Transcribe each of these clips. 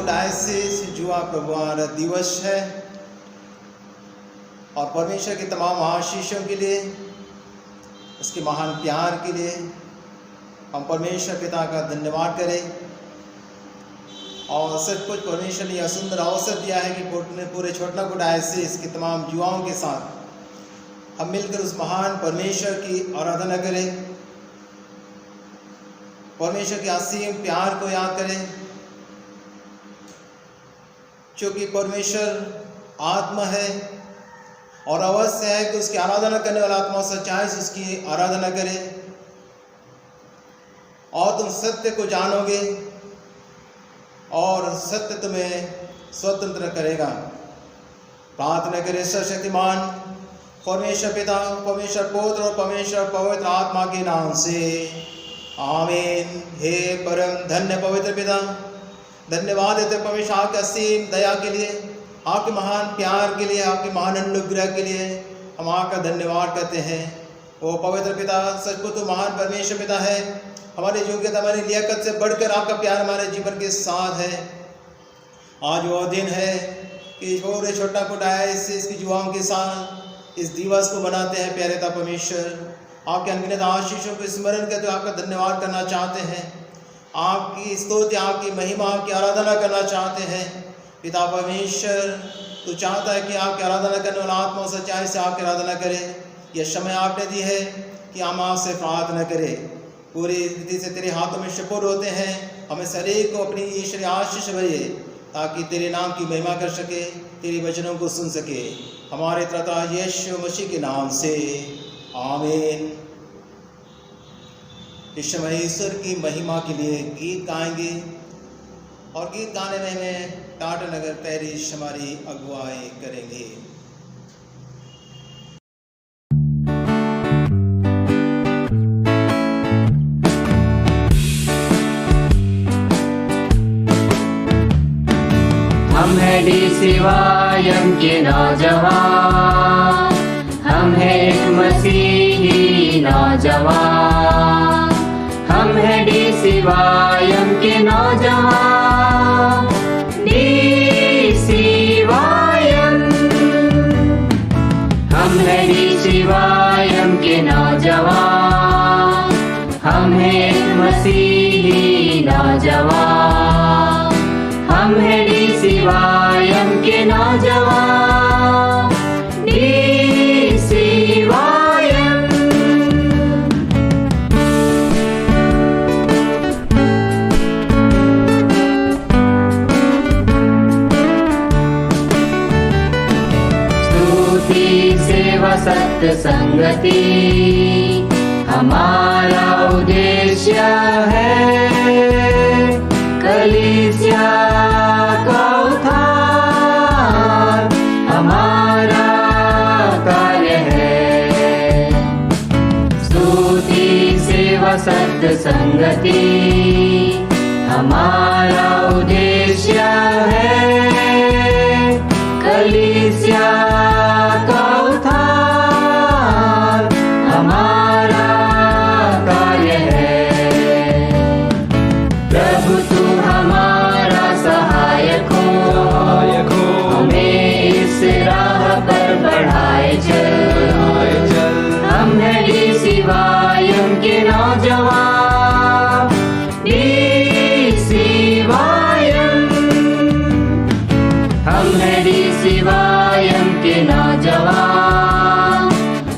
Diocese जुआ प्रभुआन दिवस है और परमेश्वर के तमाम आशीषों के लिए, उसके महान प्यार के लिए हम परमेश्वर पिता का धन्यवाद करें। और सचमुच परमेश्वर ने यह सुंदर अवसर दिया है कि पूरे छोटना को डायसिस के तमाम युवाओं के साथ हम मिलकर उस महान परमेश्वर की आराधना करें, परमेश्वर के असीम प्यार को याद करें, क्योंकि परमेश्वर आत्मा है और अवश्य है कि उसकी आराधना करने वाला आत्मा सच्चाई से उसकी आराधना करे और तुम सत्य को जानोगे और सत्य तुम्हें स्वतंत्र करेगा। प्रार्थना करें सर्वशक्तिमान परमेश्वर पिता, परमेश्वर पुत्र और परमेश्वर पवित्र आत्मा के नाम से, आमीन। हे परम धन्य पवित्र पिता, धन्यवाद देते परमेश्वर आपके असीम दया के लिए, आपके महान प्यार के लिए, आपके महान अनुग्रह के लिए हम आपका धन्यवाद करते हैं। वो पवित्र पिता सचमुच तो महान परमेश्वर पिता है, हमारी योग्यता हमारी लियाकत से बढ़कर आपका प्यार हमारे जीवन के साथ है। आज वो दिन है कि छोटे छोटा को डायसिस की युवाओं के साथ इस दिवस को बनाते हैं। प्यारे पिता परमेश्वर, आपके अनगिनत आशीषों को स्मरण करते हुए आपका धन्यवाद करना चाहते हैं, आपकी स्तुति, आपकी महिमा, आपकी आराधना करना चाहते हैं। पिता परमेश्वर, तू चाहता है कि आपकी आराधना करने वाला आत्मा सच्चाई से आपकी आराधना करे। यह समय आपने दी है कि हम आपसे प्रार्थना करें। पूरी रीति से तेरे हाथों में सुपुर्द होते हैं, हमें शरीर को अपनी ईश्वरीय आशीष भरिए ताकि तेरे नाम की महिमा कर सके, तेरे वचनों को सुन सके। हमारे त्राता यीशु मसीह के नाम से, आमीन। इस समय ईश्वर की महिमा के लिए गीत गाएंगे और गीत गाने में हमें टाटा नगर पेरिश हमारी अगुवाई करेंगे। हम हैं डीसीवाईएम के नौजवान, हम हैं एक मसीही नौजवान, हम हैं डीसीवाईएम के नौजवान, डीसीवाईएम। हम हैं डीसीवाईएम के नौजवान, हम हैं एक मसीही नौजवान, हम हैं डीसीवाईएम के नौजवान, डीसीवाईएम। स्तुति सेवा सत्य संगति हमारा उद्देश्य है, कलीसिया का उद्धार हमारा कार्य है। स्तुति सेवा सत्य संगति हमारा उद्देश्य है, कलीसिया का उद्धार हमारा कार्य है। प्रभु तू हमारा सहायक हो, हमें इस राह पर बढ़ाए चल। हम हैं डीसीवाईएम के नौजवान, डीसीवाईएम। हम हैं डीसीवाईएम के नौजवान,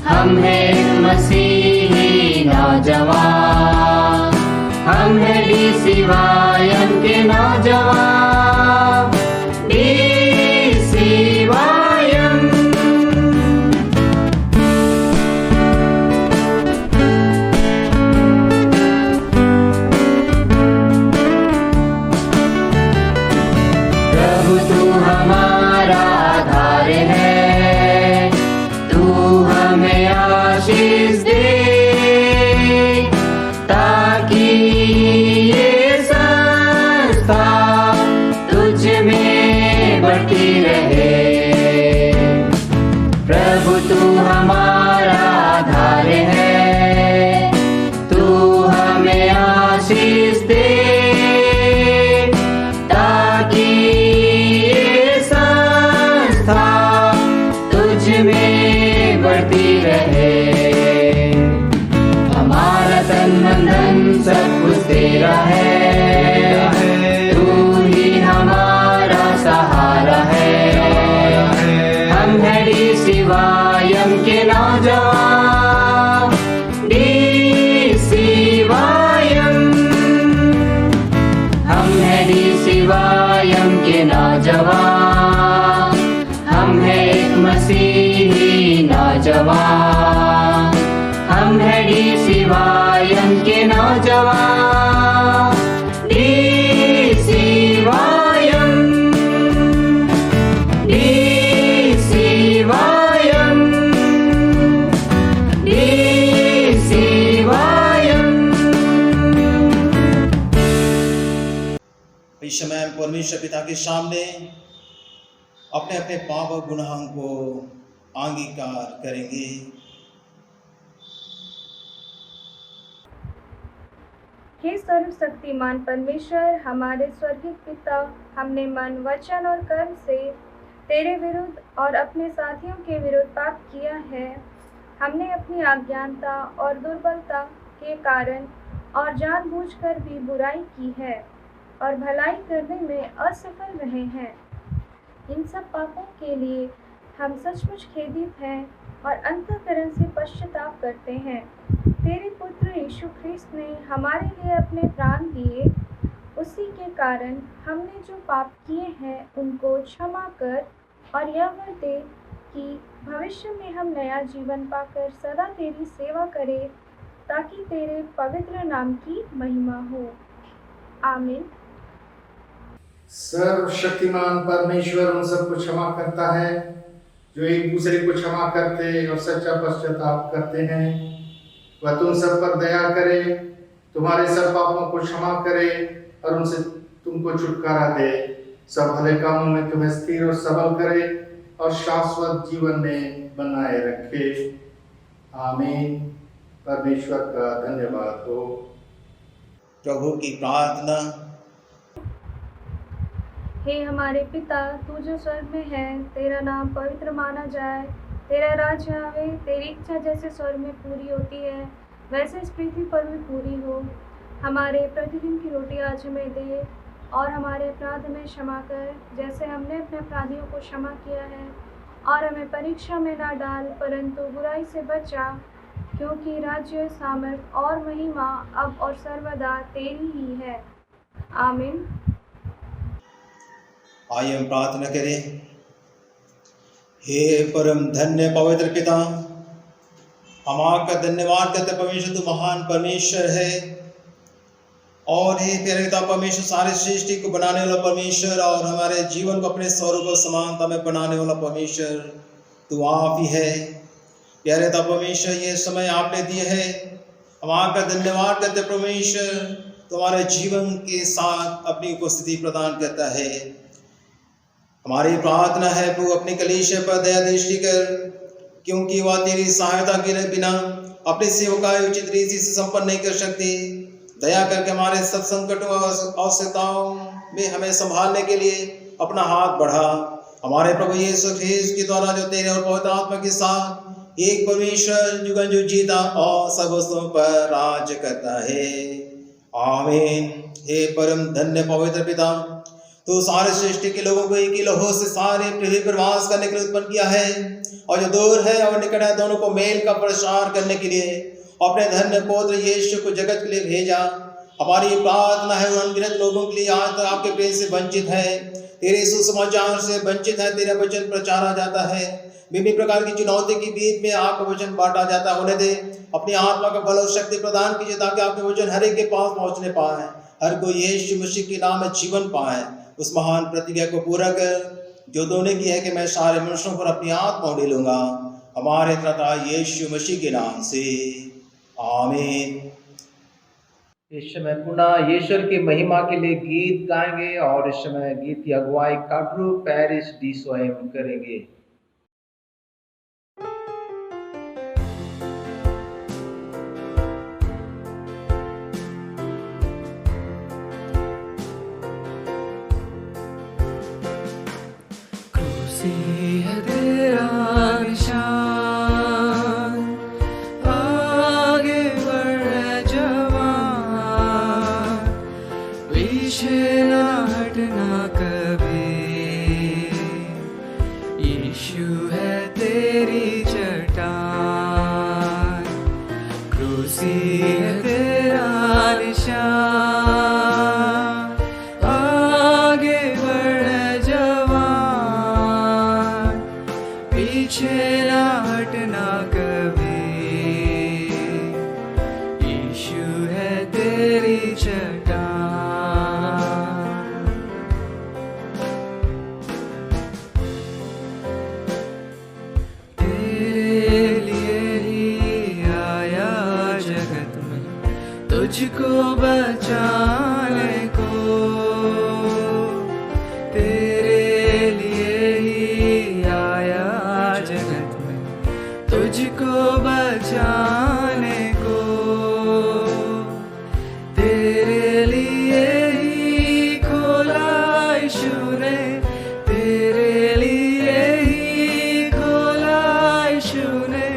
हम हैं एक मसीही नौजवान, हम हैं डीसीवाईएम के नौजवान, डीसीवाईएम। प्रभु तू हमारा आधार है, तू हमें आशीष दे ताकि ये संस्था तुझ में बढ़ती रहे। प्रभु तू हमारा आधार है, तू हमें आशीष दे ताकि नौजवान, हम हैं DCYM के नौजवान, DCYM, DCYM, DCYM। इस समय हम परमेश्वर पिता के सामने अपने अपने पाप और गुनाहों को अंगीकार करेंगे। हे सर्वशक्तिमान परमेश्वर, हमारे स्वर्गीय पिता, हमने मन, वचन और कर्म से तेरे विरुद्ध और अपने साथियों के विरुद्ध पाप किया है। हमने अपनी अज्ञानता और दुर्बलता के कारण और जानबूझकर भी बुराई की है और भलाई करने में असफल रहे हैं। इन सब पापों के लिए हम सचमुच खेदित हैं और अंतःकरण से पश्चाताप करते हैं। तेरे पुत्र यीशु ख्रिस्त ने हमारे लिए अपने प्राण दिए, उसी के कारण हमने जो पाप किए हैं उनको क्षमा कर और यह वर दे कि भविष्य में हम नया जीवन पाकर सदा तेरी सेवा करें, ताकि तेरे पवित्र नाम की महिमा हो। आमीन। सर्वशक्तिमान परमेश्वर उन सबको क्षमा करता है जो एक दूसरे को क्षमा करते और सच्चा पश्चाताप करते हैं। वह तुम सब पर दया करे, तुम्हारे सब पापों को क्षमा करे और उनसे तुमको छुटकारा दे, सब भले कामों में तुम्हें स्थिर और सबल करे और शाश्वत जीवन में बनाए रखे। आमीन। परमेश्वर का धन्यवाद हो। प्रभु की प्रार्थना। हे हमारे पिता, तू जो स्वर्ग में है, तेरा नाम पवित्र माना जाए, तेरा राज्य आवे, तेरी इच्छा जैसे स्वर्ग में पूरी होती है वैसे इस पृथ्वी पर भी पूरी हो। हमारे प्रतिदिन की रोटी आज हमें दे और हमारे अपराध में क्षमा कर, जैसे हमने अपने अपराधियों को क्षमा किया है, और हमें परीक्षा में ना डाल, परंतु बुराई से बचा, क्योंकि राज्य, सामर्थ और महिमा अब और सर्वदा तेरी ही है। आमीन। आइए हम प्रार्थना करें। हे परम धन्य पवित्र पिता, हम आपका धन्यवाद करते परमेश्वर, तू महान परमेश्वर है। और हे प्यारे पिता परमेश्वर, सारे सृष्टि को बनाने वाला परमेश्वर और हमारे जीवन को अपने स्वरूप और समानता में बनाने वाला परमेश्वर तू आप ही है। प्यारे पिता परमेश्वर, ये समय आपने दिए है, हम आपका धन्यवाद करते परमेश्वर, तुम्हारे जीवन के साथ अपनी उपस्थिति प्रदान करता है। हमारी प्रार्थना है प्रभु, अपनी कलीसिया पर दया दृष्टि कर, क्योंकि वह तेरी सहायता के बिना अपने सेवकाई उचित रीति से संपन्न नहीं कर सकती। दया करके हमारे सब संकटों और आवश्यकताओं में हमें संभालने के लिए अपना हाथ बढ़ा। हमारे प्रभु यीशु ख्रिस्त के द्वारा जो तेरे और पवित्र आत्मा के साथ एक परमेश्वर जुगन जुग जीता और सब वस्तुओं पर राज करता है। आमीन। हे परम धन्य पवित्र पिता, तो सारे सृष्टि के लोगों को एक ही लहू से सारे पृथ्वी पर वास करने के लिए उत्पन्न किया है, और जो दूर है और निकट है दोनों को मेल का प्रसार करने के लिए अपने धन्य पुत्र यीशु को जगत के लिए भेजा। हमारी प्रार्थना है उन अनगिनत लोगों के लिए आज तक आपके प्रेम से वंचित है, तेरे सुसमाचार से वंचित है, तेरा वचन प्रचारा जाता है, विभिन्न प्रकार की चुनौती के बीच में आपका वचन बांटा जाता होने दे। अपनी आत्मा का बल और शक्ति प्रदान कीजिए ताकि आपके वचन हर एक के पास पहुंचने पाए, हर कोई यीशु मसीह के नाम में जीवन पाए। उस महान प्रतिज्ञा को पूरा कर जो दोनों की है कि मैं सारे मनुष्यों पर अपनी आत्मा उड़ेलूंगा, हमारे त्राता यीशु मसीह के नाम से। आमीन। इस समय पुनः यीशु की महिमा के लिए गीत गाएंगे और इस समय गीत की अगुवाई काब्रू पेरिस डी स्वयं करेंगे। पीछे ना हटना। तुझको बचाने को, तेरे लिए ही आया जगत में, तुझको बचाने को, तेरे लिए ही खोला यीशु ने, तेरे लिए ही खोला यीशु ने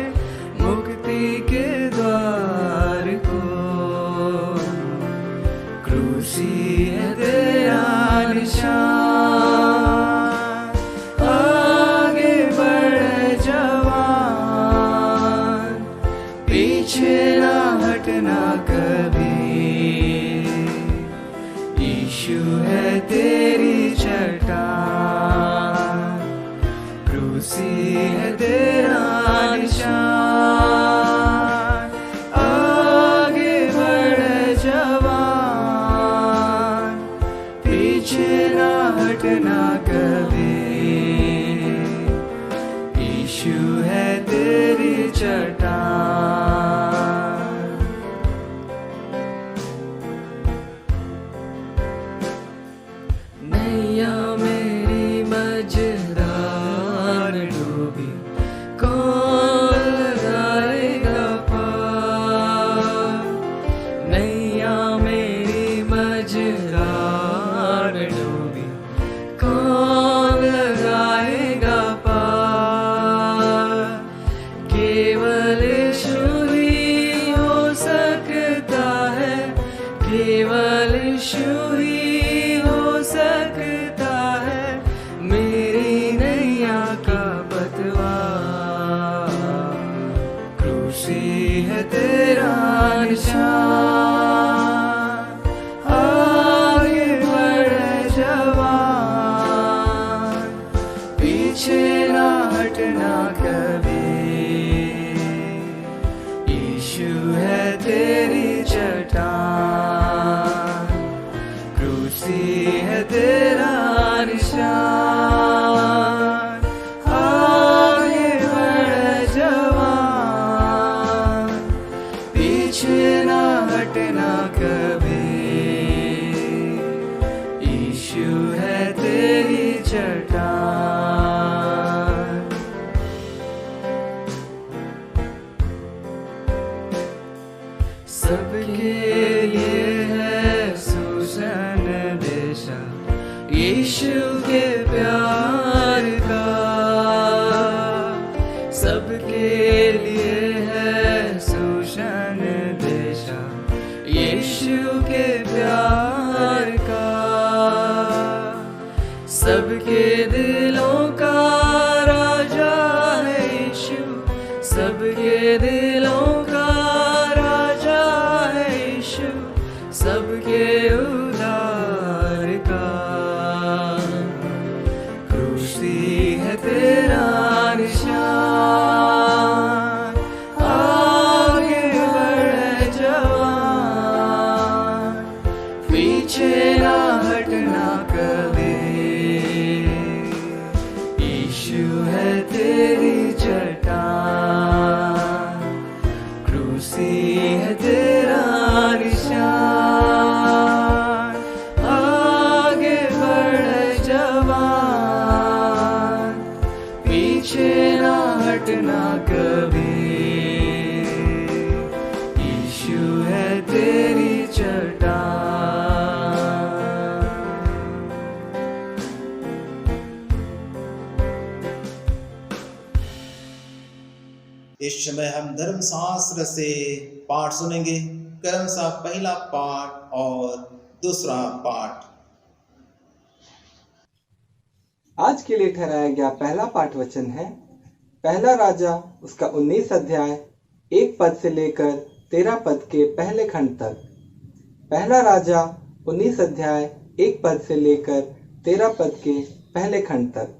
मुक्ति के द्वार को। क्रूसी है तेरा निशान, आगे बढ़ जवान, पीछे ना हटना कभी, यीशु है तेरी चट्टान। क्रूसी है तेरा निशान, आगे बढ़ जवान, पीछे ना हटना कभी, यीशु है तेरी चट्टान। नैया मेरी मझधार डूबी, कौन लगाएगा पार। नैया मेरी मझधार डूबी, कौन लगाएगा पार। केवल यीशु ही हो सकता है, केवल यीशु ही हो सकता है मेरी नैया का पतवार। क्रूसी है तेरा निशान, आगे बढ़ जवान, पीछे ना हटना कभी, यीशु है तेरी चट्टान। क्रूसी है तेरा निशान, आगे बढ़ जवान, पीछे ना हटना कभी, यीशु है तेरी चट्टान। सबके लिए है सुसंदेशा यीशु के प्यार का, सबके लिए है सुसंदेशा यीशु के प्यार का। सबके दिलों का राजा है यीशु, सबके दिलों का राजा है यीशु, सबके उद्धार का। क्रूसी है तेरा निशान, आगे बढ़ जवान, पीछे ना हटना कभी, यीशु है तेरी चट्टान। क्रूसी है तेरा निशान, आगे बढ़ जवान, पीछे ना हटना कभी, यीशु है तेरी चट्टान। इस समय हम धर्मशास्त्र से पाठ सुनेंगे, क्रमशः पहला पाठ और दूसरा पाठ। आज के लिए ठहराया गया पहला पाठ वचन है पहला राजा उसका 19 अध्याय 1 पद से लेकर 13 पद के पहले खंड तक। पहला राजा 19 अध्याय 1 पद से लेकर 13 पद के पहले खंड तक।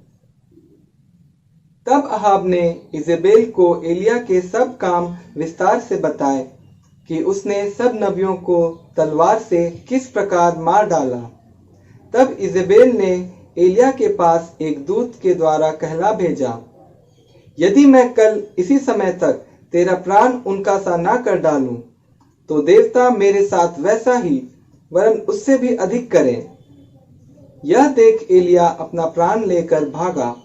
तब अहाब ने इजेबेल को एलिया के सब काम विस्तार से बताए कि उसने सब नबियों को तलवार से किस प्रकार मार डाला। तब इजेबेल ने एलिया के पास एक दूत के द्वारा कहला भेजा, यदि मैं कल इसी समय तक तेरा प्राण उनका सा ना कर डालूं, तो देवता मेरे साथ वैसा ही वरन उससे भी अधिक करें। यह देख एलिया अपना प्राण लेकर भागा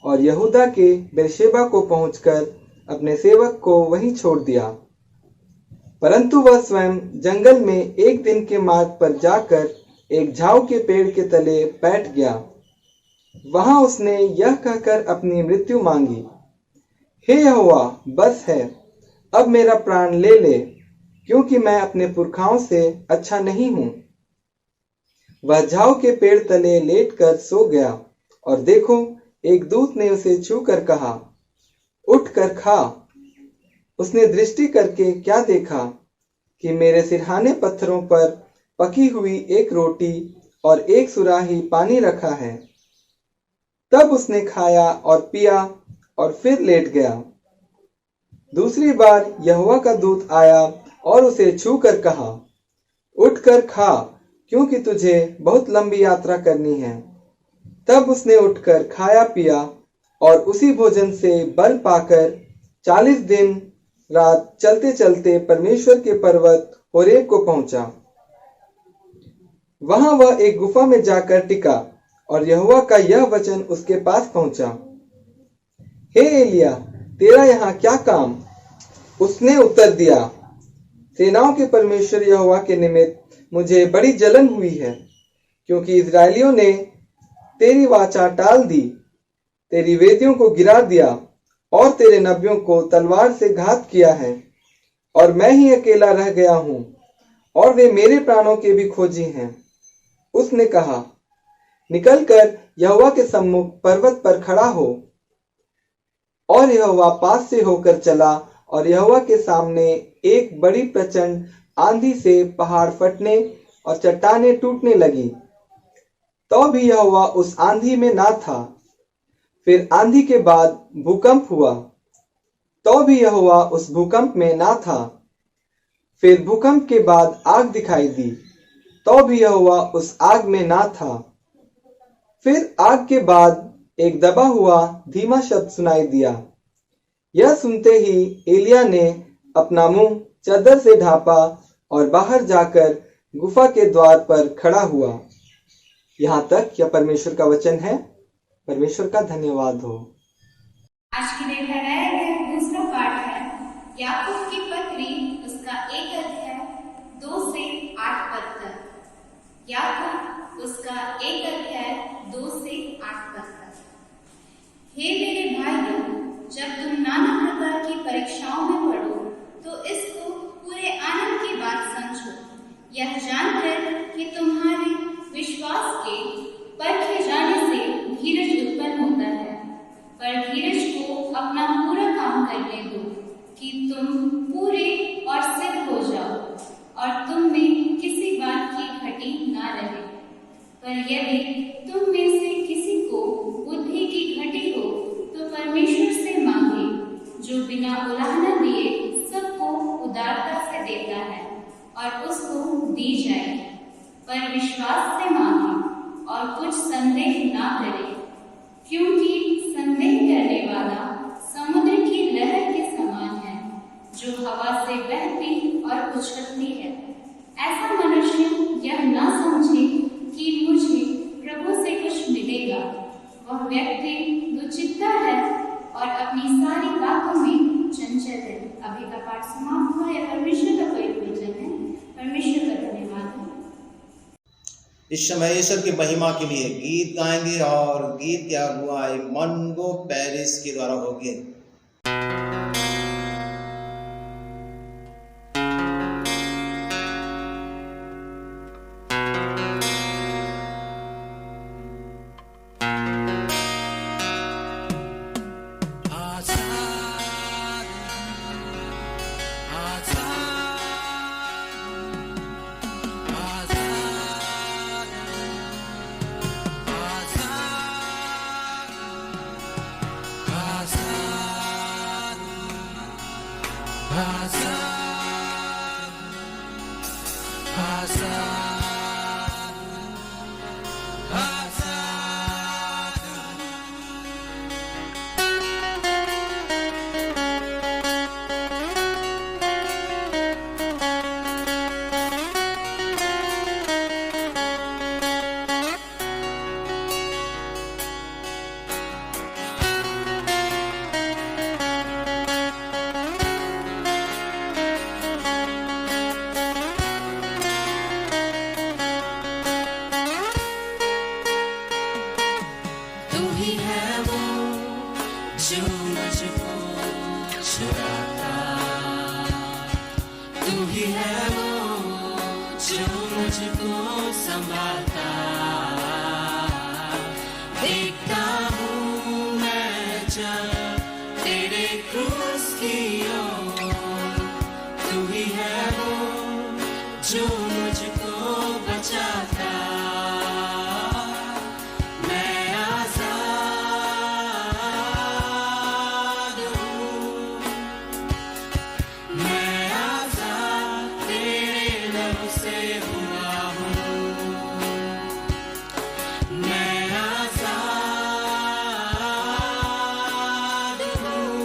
और यहूदा के बेरशेबा को पहुंचकर अपने सेवक को वहीं छोड़ दिया। परंतु वह स्वयं जंगल में एक दिन के मार्ग पर जाकर एक झाऊ के पेड़ के तले बैठ गया। वहां उसने यह कहकर अपनी मृत्यु मांगी, हे यहोवा, बस है, अब मेरा प्राण ले ले, क्योंकि मैं अपने पुरखाओं से अच्छा नहीं हूं। वह झाऊ के पेड़ तले लेटकर सो गया और देखो, एक दूत ने उसे छूकर कहा, उठ कर खा। उसने दृष्टि करके क्या देखा कि मेरे सिरहाने पत्थरों पर पकी हुई एक रोटी और एक सुराही पानी रखा है। तब उसने खाया और पिया और फिर लेट गया। दूसरी बार यहोवा का दूत आया और उसे छूकर कहा, उठकर खा, क्योंकि तुझे बहुत लंबी यात्रा करनी है। तब उसने उठकर खाया पिया और उसी भोजन से बल पाकर 40 दिन रात चलते चलते परमेश्वर के पर्वत होरेब को पहुंचा। वहां वह एक गुफा में जाकर टिका और यहोवा का यह वचन उसके पास पहुंचा, हे एलिया, तेरा यहाँ क्या काम? उसने उत्तर दिया, सेनाओं के परमेश्वर यहोवा के निमित्त मुझे बड़ी जलन हुई है, क्योंकि इस्राएलियों ने तेरी वाचा टाल दी, तेरी वेदियों को गिरा दिया और तेरे नबियों को तलवार से घात किया है, और मैं ही अकेला रह गया हूं और वे मेरे प्राणों के भी खोजी हैं। उसने कहा, निकलकर यहोवा के सम्मुख पर्वत पर खड़ा हो। और यहोवा पास से होकर चला और यहोवा के सामने एक बड़ी प्रचंड आंधी से पहाड़ फटने और चट्टानें टूटने लगी। तो भी यहोवा उस आंधी में ना था। फिर आंधी के बाद भूकंप हुआ, तो भी यहोवा उस भूकंप में ना था। फिर भूकंप के बाद आग दिखाई दी, तो भी यहोवा उस आग में ना था। फिर आग के बाद एक दबा हुआ धीमा शब्द सुनाई दिया। यह सुनते ही एलिया ने अपना मुंह चादर से ढांपा और बाहर जाकर गुफा के द्वार पर खड़ा हुआ। यहाँ तक यह परमेश्वर का वचन है। परमेश्वर का धन्यवाद हो। आज के लिए ठहराया गया दूसरा पाठ है याकूब की पत्री, उसका 1 अध्याय 2 से 8 पद तक। याकूब उसका 1 अध्याय 2 से 8 पद तक। हे मेरे भाइयों, जब तुम नाना प्रकार की परीक्षाओं में पड़ो तो इसको पूरे आनंद की बात समझो, यह जानकर कि तुम्हारे विश्वास के परखे जाने से धीरज उत्पन्न होता है। पर धीरज को अपना पूरा काम करने दो कि तुम पूरे और सिद्ध हो जाओ और तुम में किसी बात की घटी ना रहे। पर यदि तुम में से किसी को बुद्धि की घटी हो तो परमेश्वर से मांगे, जो बिना उलाहना दिए सबको उदारता से देता है और उसको दी जाएगी। पर विश्वास से मांगे और कुछ संदेह ना करे, क्योंकि संदेह करने वाला समुद्र की लहर के समान है, जो हवा से बहती और उछलती है। ऐसा मनुष्य यह ना समझे कि मुझे प्रभु से कुछ मिलेगा। वह व्यक्ति दुचित्ता है और अपनी सारी बातों में चंचल है। अभी का पाठ समाप्त हुआ। यह परमेश्वर का पवित्र वचन है। परमेश्वर का धन्यवाद हो। इस समय ईश्वर की महिमा के लिए गीत गाएंगे और गीत की अगुवाई मनगो पेरिस के द्वारा होगी। आजाद तू ही है वो जो मुझको संभालता, देखता हूँ मैं जब तेरे क्रूस की ओर, तू ही है वो जो मुझको बचाता, मैं आजाद हूँ, मैं आजाद तेरे लहू से हुआ हूँ, मैं आजाद हूँ,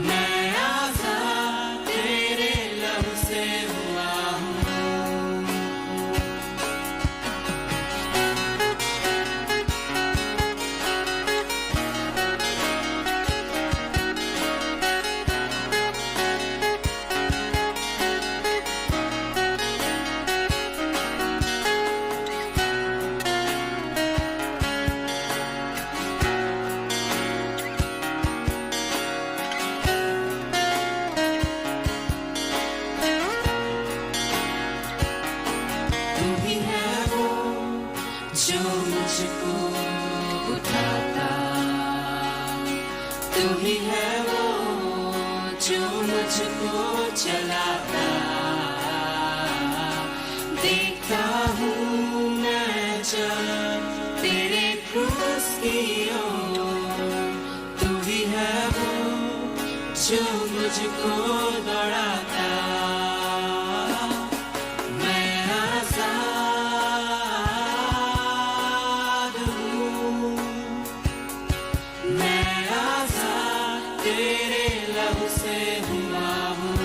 मैं आजाद तेरे लहू से हुआ हूँ। तू ही है वो जो मुझको उठाता, तू ही है वो जो मुझको चलाता, देखता हूँ मैं जब तेरे क्रूस की ओर, तू ही है वो जो मुझको दौड़ाता, मैं आजाद हूँ, मैं आजाद तेरे लहू से हुआ हूँ,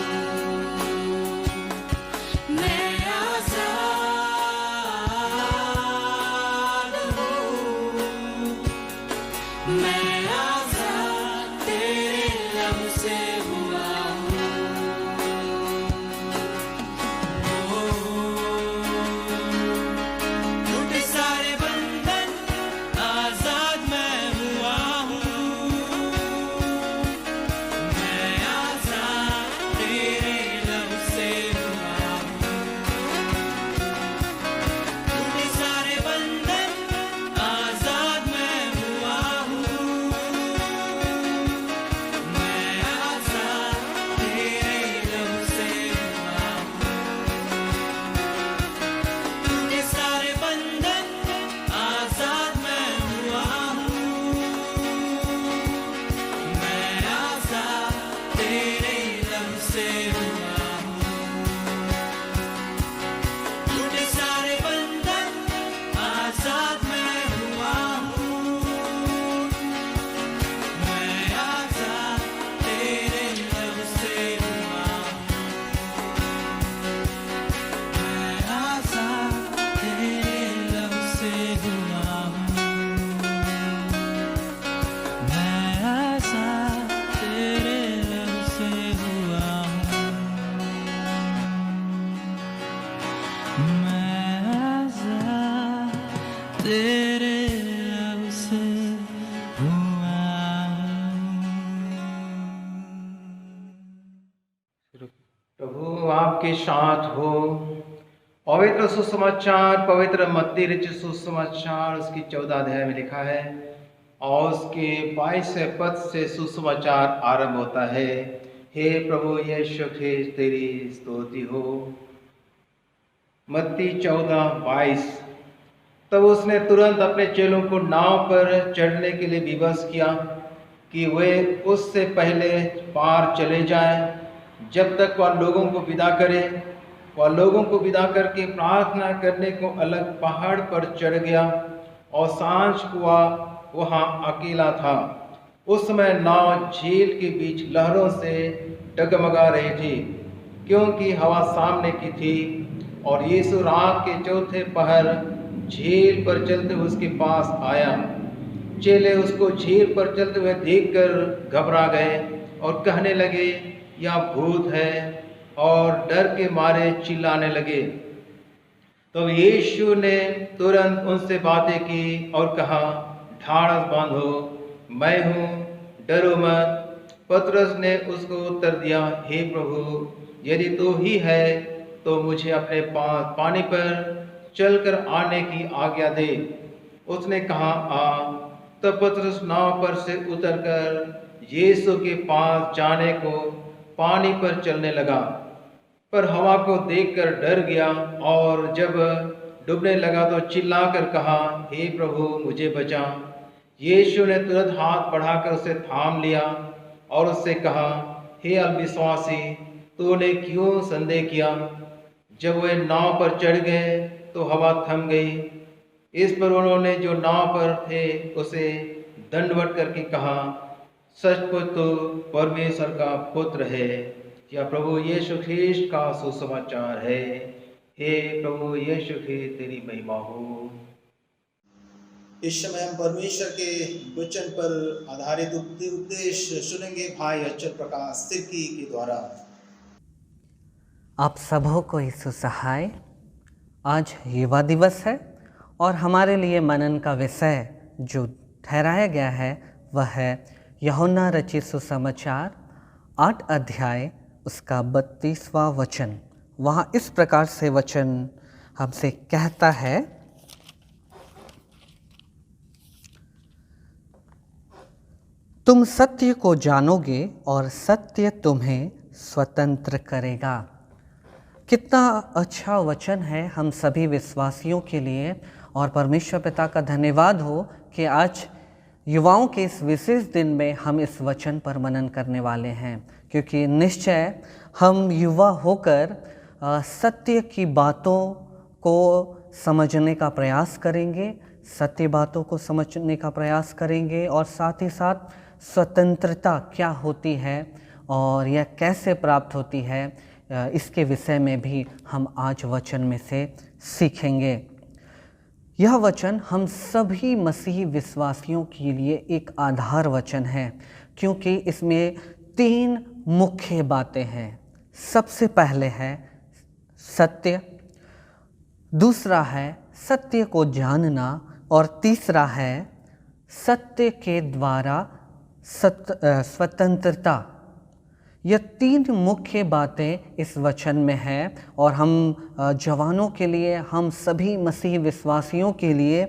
मैं आजाद हूँ, मैं आजाद तेरे लहू से हुआ हूँ। टूटे सारे बंधन, आजाद मैं हुआ हूँ, मैं आजाद तेरे लहू से हुआ हूँ। टूटे सारे बंधन, आजाद मैं हुआ हूँ, मैं आजाद तेरे लहू से हुआ हूँ। टूटे सारे बंधन, आजाद मैं हुआ हूँ, मैं आजाद तेरे लहू से हुआ हूँ। टूटे सारे बंधन, आजाद मैं हुआ हूँ, मैं आजाद तेरे लहू से हुआ हूँ, मैं आजाद तेरे लहू से हुआ हूँ, मैं आजाद तेरे लहू से हुआ हूँ, मैं आजाद तेरे लहू से हुआ हूँ। प्रभु आपके साथ हो। पवित्र सुसमाचार, पवित्र मत्ती रचित सुसमाचार उसकी 14 अध्याय में लिखा है और उसके 22 पद से सुसमाचार आरंभ होता है। हे प्रभु यीशु ख्रिस्त तेरी स्तुति हो। मत्ती 14:22। तब उसने तुरंत अपने चेलों को नाव पर चढ़ने के लिए विवश किया कि वे उससे पहले पार चले जाएं, जब तक वह लोगों को विदा करे। वह लोगों को विदा करके प्रार्थना करने को अलग पहाड़ पर चढ़ गया और सांझ हुआ वहाँ अकेला था। उस समय नाव झील के बीच लहरों से डगमगा रही थी, क्योंकि हवा सामने की थी। और यीशु रात के चौथे पहर झील पर चलते हुए उसके पास आया। चेले उसको झील पर चलते हुए देखकर घबरा गए और कहने लगे, यह भूत है, और डर के मारे चिल्लाने लगे। तो यीशु ने तुरंत उनसे बातें की और कहा, ढाढ़स बांधो, मैं हूँ, डरो मत। पतरस ने उसको उत्तर दिया, हे प्रभु, यदि तू ही है तो मुझे अपने पानी पर चलकर आने की आज्ञा दे। उसने कहा, आ। तब पतरस नाव पर से उतरकर यीशु के पास जाने को पानी पर चलने लगा, पर हवा को देखकर डर गया और जब डूबने लगा तो चिल्लाकर कहा, हे प्रभु, मुझे बचा। यीशु ने तुरंत हाथ बढ़ाकर उसे थाम लिया और उससे कहा, हे अविश्वासी, तूने क्यों संदेह किया? जब वे नाव पर चढ़ गए तो हवा थम गई। इस पर उन्होंने जो नाव पर थे उसे दंडवत करके कहा, सचमुच तो परमेश्वर का पुत्र है। या प्रभु यीशु ख्रीस्त का सुसमाचार है। हे प्रभु यीशु ख्रीस्त, तेरी महिमा हो। इस समय हम परमेश्वर के वचन पर आधारित उपदेश सुनेंगे भाई अच्युत प्रकाश सिरकी के द्वारा। आप सबों को यीशु सहाय। आज युवा दिवस है और हमारे लिए मनन का विषय जो ठहराया गया है वह है यूहन्ना रचित सुसमाचार 8 अध्याय उसका 32वां वचन। वहाँ इस प्रकार से वचन हमसे कहता है, तुम सत्य को जानोगे और सत्य तुम्हें स्वतंत्र करेगा। कितना अच्छा वचन है हम सभी विश्वासियों के लिए, और परमेश्वर पिता का धन्यवाद हो कि आज युवाओं के इस विशेष दिन में हम इस वचन पर मनन करने वाले हैं, क्योंकि निश्चय हम युवा होकर सत्य की बातों को समझने का प्रयास करेंगे, सत्य बातों को समझने का प्रयास करेंगे और साथ ही साथ स्वतंत्रता क्या होती है और यह कैसे प्राप्त होती है, इसके विषय में भी हम आज वचन में से सीखेंगे। यह वचन हम सभी मसीही विश्वासियों के लिए एक आधार वचन है, क्योंकि इसमें 3 मुख्य बातें हैं। सबसे पहले है सत्य, दूसरा है सत्य को जानना और तीसरा है सत्य के द्वारा स्वतंत्रता। यह 3 मुख्य बातें इस वचन में हैं और हम जवानों के लिए, हम सभी मसीही विश्वासियों के लिए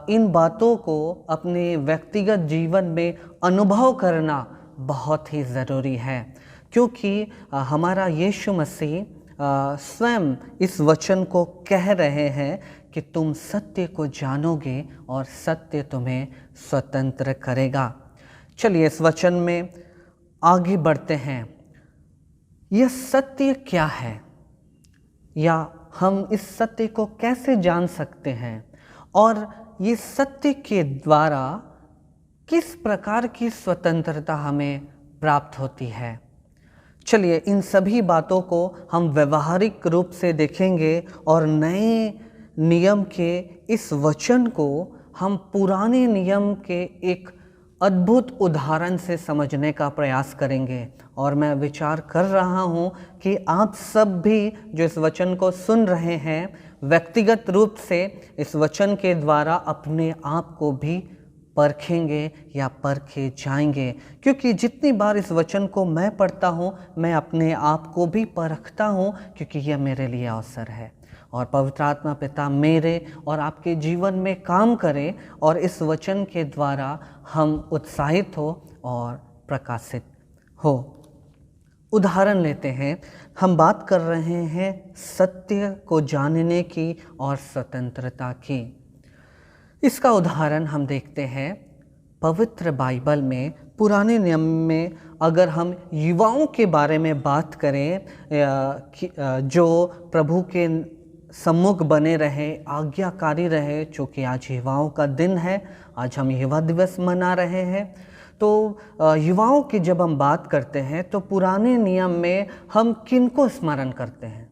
इन बातों को अपने व्यक्तिगत जीवन में अनुभव करना बहुत ही ज़रूरी है, क्योंकि हमारा यीशु मसीह स्वयं इस वचन को कह रहे हैं कि तुम सत्य को जानोगे और सत्य तुम्हें स्वतंत्र करेगा। चलिए इस वचन में आगे बढ़ते हैं। यह सत्य क्या है, या हम इस सत्य को कैसे जान सकते हैं, और ये सत्य के द्वारा किस प्रकार की स्वतंत्रता हमें प्राप्त होती है। चलिए इन सभी बातों को हम व्यवहारिक रूप से देखेंगे और नए नियम के इस वचन को हम पुराने नियम के एक अद्भुत उदाहरण से समझने का प्रयास करेंगे। और मैं विचार कर रहा हूँ कि आप सब भी जो इस वचन को सुन रहे हैं, व्यक्तिगत रूप से इस वचन के द्वारा अपने आप को भी परखेंगे या परखे जाएंगे, क्योंकि जितनी बार इस वचन को मैं पढ़ता हूँ मैं अपने आप को भी परखता हूँ, क्योंकि यह मेरे लिए अवसर है। और पवित्र आत्मा पिता मेरे और आपके जीवन में काम करे और इस वचन के द्वारा हम उत्साहित हो और प्रकाशित हो। उदाहरण लेते हैं, हम बात कर रहे हैं सत्य को जानने की और स्वतंत्रता की। इसका उदाहरण हम देखते हैं पवित्र बाइबल में, पुराने नियम में। अगर हम युवाओं के बारे में बात करें जो प्रभु के सम्मुख बने रहे, आज्ञाकारी रहे, चूँकि आज युवाओं का दिन है, आज हम युवा दिवस मना रहे हैं, तो युवाओं की जब हम बात करते हैं तो पुराने नियम में हम किनको स्मरण करते हैं?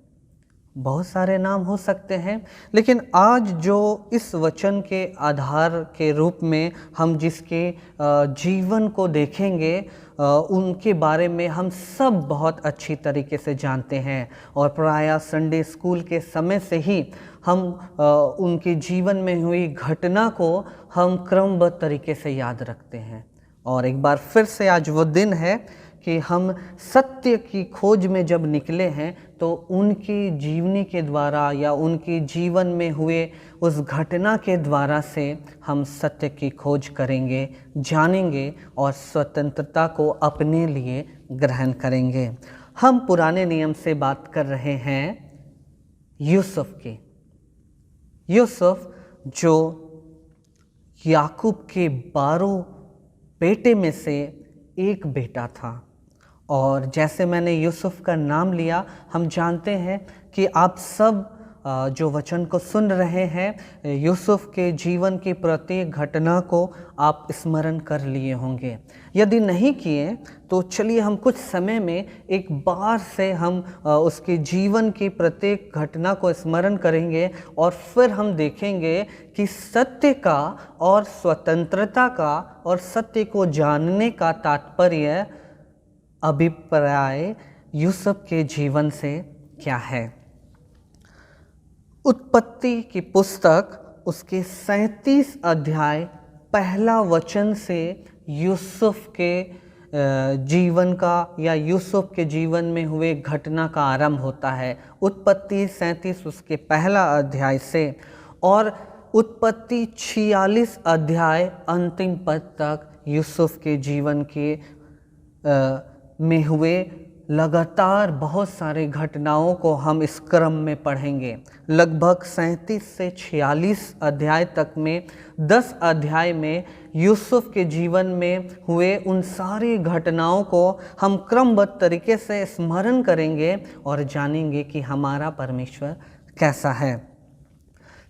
बहुत सारे नाम हो सकते हैं, लेकिन आज जो इस वचन के आधार के रूप में हम जिसके जीवन को देखेंगे उनके बारे में हम सब बहुत अच्छी तरीके से जानते हैं, और प्रायः संडे स्कूल के समय से ही हम उनके जीवन में हुई घटना को हम क्रमबद्ध तरीके से याद रखते हैं। और एक बार फिर से आज वो दिन है कि हम सत्य की खोज में जब निकले हैं तो उनकी जीवनी के द्वारा या उनके जीवन में हुए उस घटना के द्वारा से हम सत्य की खोज करेंगे, जानेंगे और स्वतंत्रता को अपने लिए ग्रहण करेंगे। हम पुराने नियम से बात कर रहे हैं यूसुफ की। यूसुफ जो याकूब के 12 बेटे में से एक बेटा था, और जैसे मैंने यूसुफ का नाम लिया, हम जानते हैं कि आप सब जो वचन को सुन रहे हैं, यूसुफ के जीवन की प्रत्येक घटना को आप स्मरण कर लिए होंगे। यदि नहीं किए तो चलिए हम कुछ समय में एक बार से हम उसके जीवन की प्रत्येक घटना को स्मरण करेंगे और फिर हम देखेंगे कि सत्य का और स्वतंत्रता का और सत्य को जानने का तात्पर्य, अभिप्राय यूसुफ के जीवन से क्या है। उत्पत्ति की पुस्तक उसके 37 अध्याय पहला वचन से यूसुफ के जीवन का या यूसुफ के जीवन में हुए घटना का आरंभ होता है। उत्पत्ति 37 उसके पहला अध्याय से और उत्पत्ति 46 अध्याय अंतिम पद तक यूसुफ के जीवन के में हुए लगातार बहुत सारे घटनाओं को हम इस क्रम में पढ़ेंगे। लगभग 37 से 46 अध्याय तक में 10 अध्याय में यूसुफ के जीवन में हुए उन सारी घटनाओं को हम क्रमबद्ध तरीके से स्मरण करेंगे और जानेंगे कि हमारा परमेश्वर कैसा है।